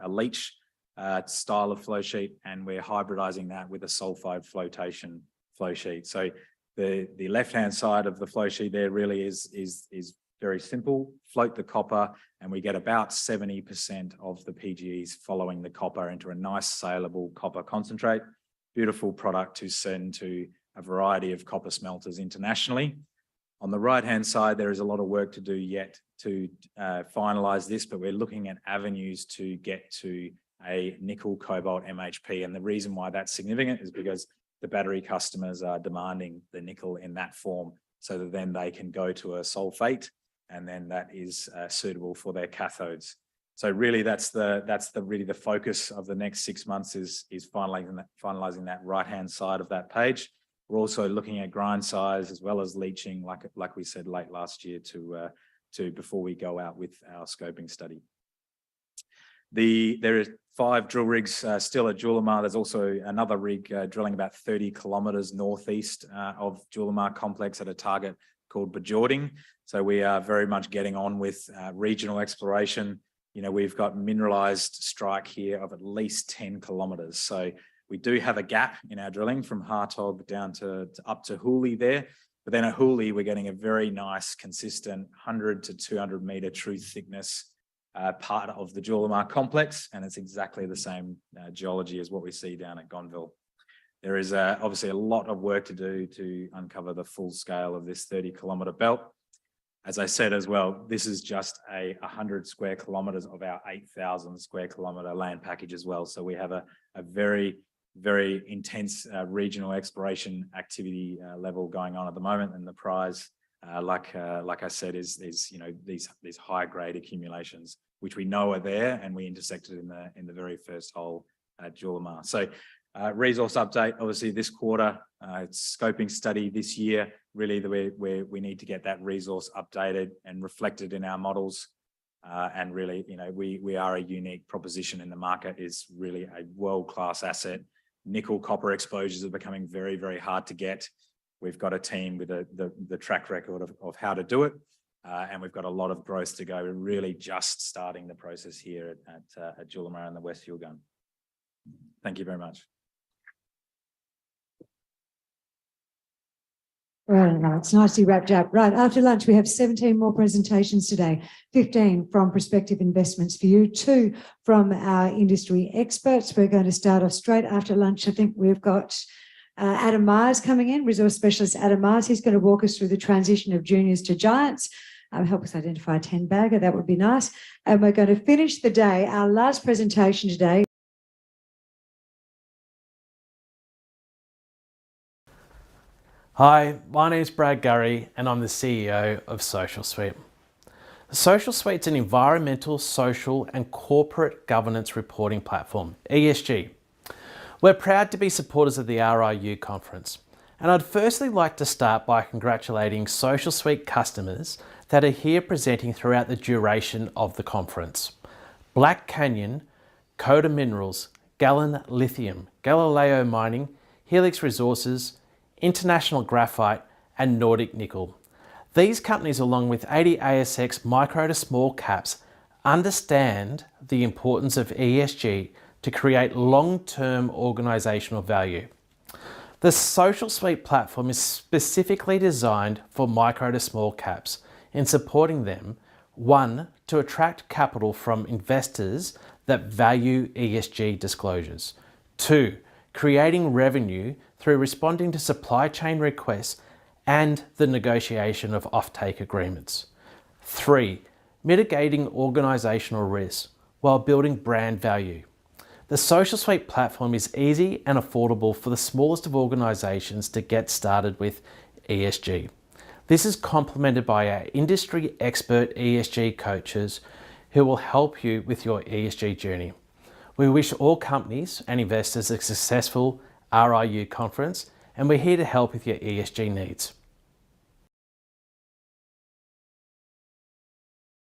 leach style of flow sheet, and we're hybridizing that with a sulfide flotation flow sheet. So the left-hand side of the flow sheet there really is very simple. Float the copper, and we get about 70% of the PGEs following the copper into a nice saleable copper concentrate. Beautiful product to send to a variety of copper smelters internationally. On the right-hand side, there is a lot of work to do yet to finalize this, but we're looking at avenues to get to a nickel cobalt MHP. And the reason why that's significant is because the battery customers are demanding the nickel in that form, so that then they can go to a sulfate, and then that is suitable for their cathodes. So really that's the focus of the next 6 months is finalizing that right-hand side of that page. We're also looking at grind size as well as leaching, like we said late last year, to before we go out with our scoping study. There are 5 drill rigs still at Julimar. There's also another rig drilling about 30 kilometres northeast of Julimar complex at a target called Bajording. So we are very much getting on with regional exploration. We've got mineralised strike here of at least 10 kilometres. So we do have a gap in our drilling from Hartog down to up to Hooley there. But then at Hooley, we're getting a very nice, consistent 100 to 200 metre true thickness part of the Julimar complex, and it's exactly the same geology as what we see down at Gonville. There is obviously a lot of work to do to uncover the full scale of this 30-kilometre belt. As I said as well, this is just 100 square kilometres of our 8,000 square kilometre land package as well. So we have a very, very intense regional exploration activity level going on at the moment, and the prize, like I said, is these high grade accumulations which we know are there, and we intersected in the very first hole at Julimar. So resource update, obviously this quarter, it's scoping study this year. Really, we need to get that resource updated and reflected in our models. And really, we are a unique proposition in the market. Is really a world-class asset. Nickel copper exposures are becoming very, very hard to get. We've got a team with the track record of how to do it. And we've got a lot of growth to go. We're really just starting the process here at Julimar and the West Fuel Gun. Thank you very much.
Right, no, it's nicely wrapped up. Right, after lunch, we have 17 more presentations today, 15 from prospective investments for you, 2 from our industry experts. We're going to start off straight after lunch. I think we've got Adam Myers coming in, resource specialist Adam Myers. He's going to walk us through the transition of juniors to giants, help us identify a 10-bagger. That would be nice. And we're going to finish the day, our last presentation today.
Hi, my name is Brad Gurry and I'm the CEO of Social Suite. The Social Suite's an environmental, social and corporate governance reporting platform, ESG. We're proud to be supporters of the RIU conference, and I'd firstly like to start by congratulating Social Suite customers that are here presenting throughout the duration of the conference. Black Canyon, Coda Minerals, Gallon Lithium, Galileo Mining, Helix Resources, International Graphite, and Nordic Nickel. These companies, along with 80 ASX micro to small caps, understand the importance of ESG to create long-term organisational value. The Social Suite platform is specifically designed for micro to small caps in supporting them, one, to attract capital from investors that value ESG disclosures. Two, creating revenue through responding to supply chain requests and the negotiation of offtake agreements. Three, mitigating organisational risks while building brand value. The Social Suite platform is easy and affordable for the smallest of organisations to get started with ESG. This is complemented by our industry expert ESG coaches who will help you with your ESG journey. We wish all companies and investors a successful RIU conference, and we're here to help with your ESG needs.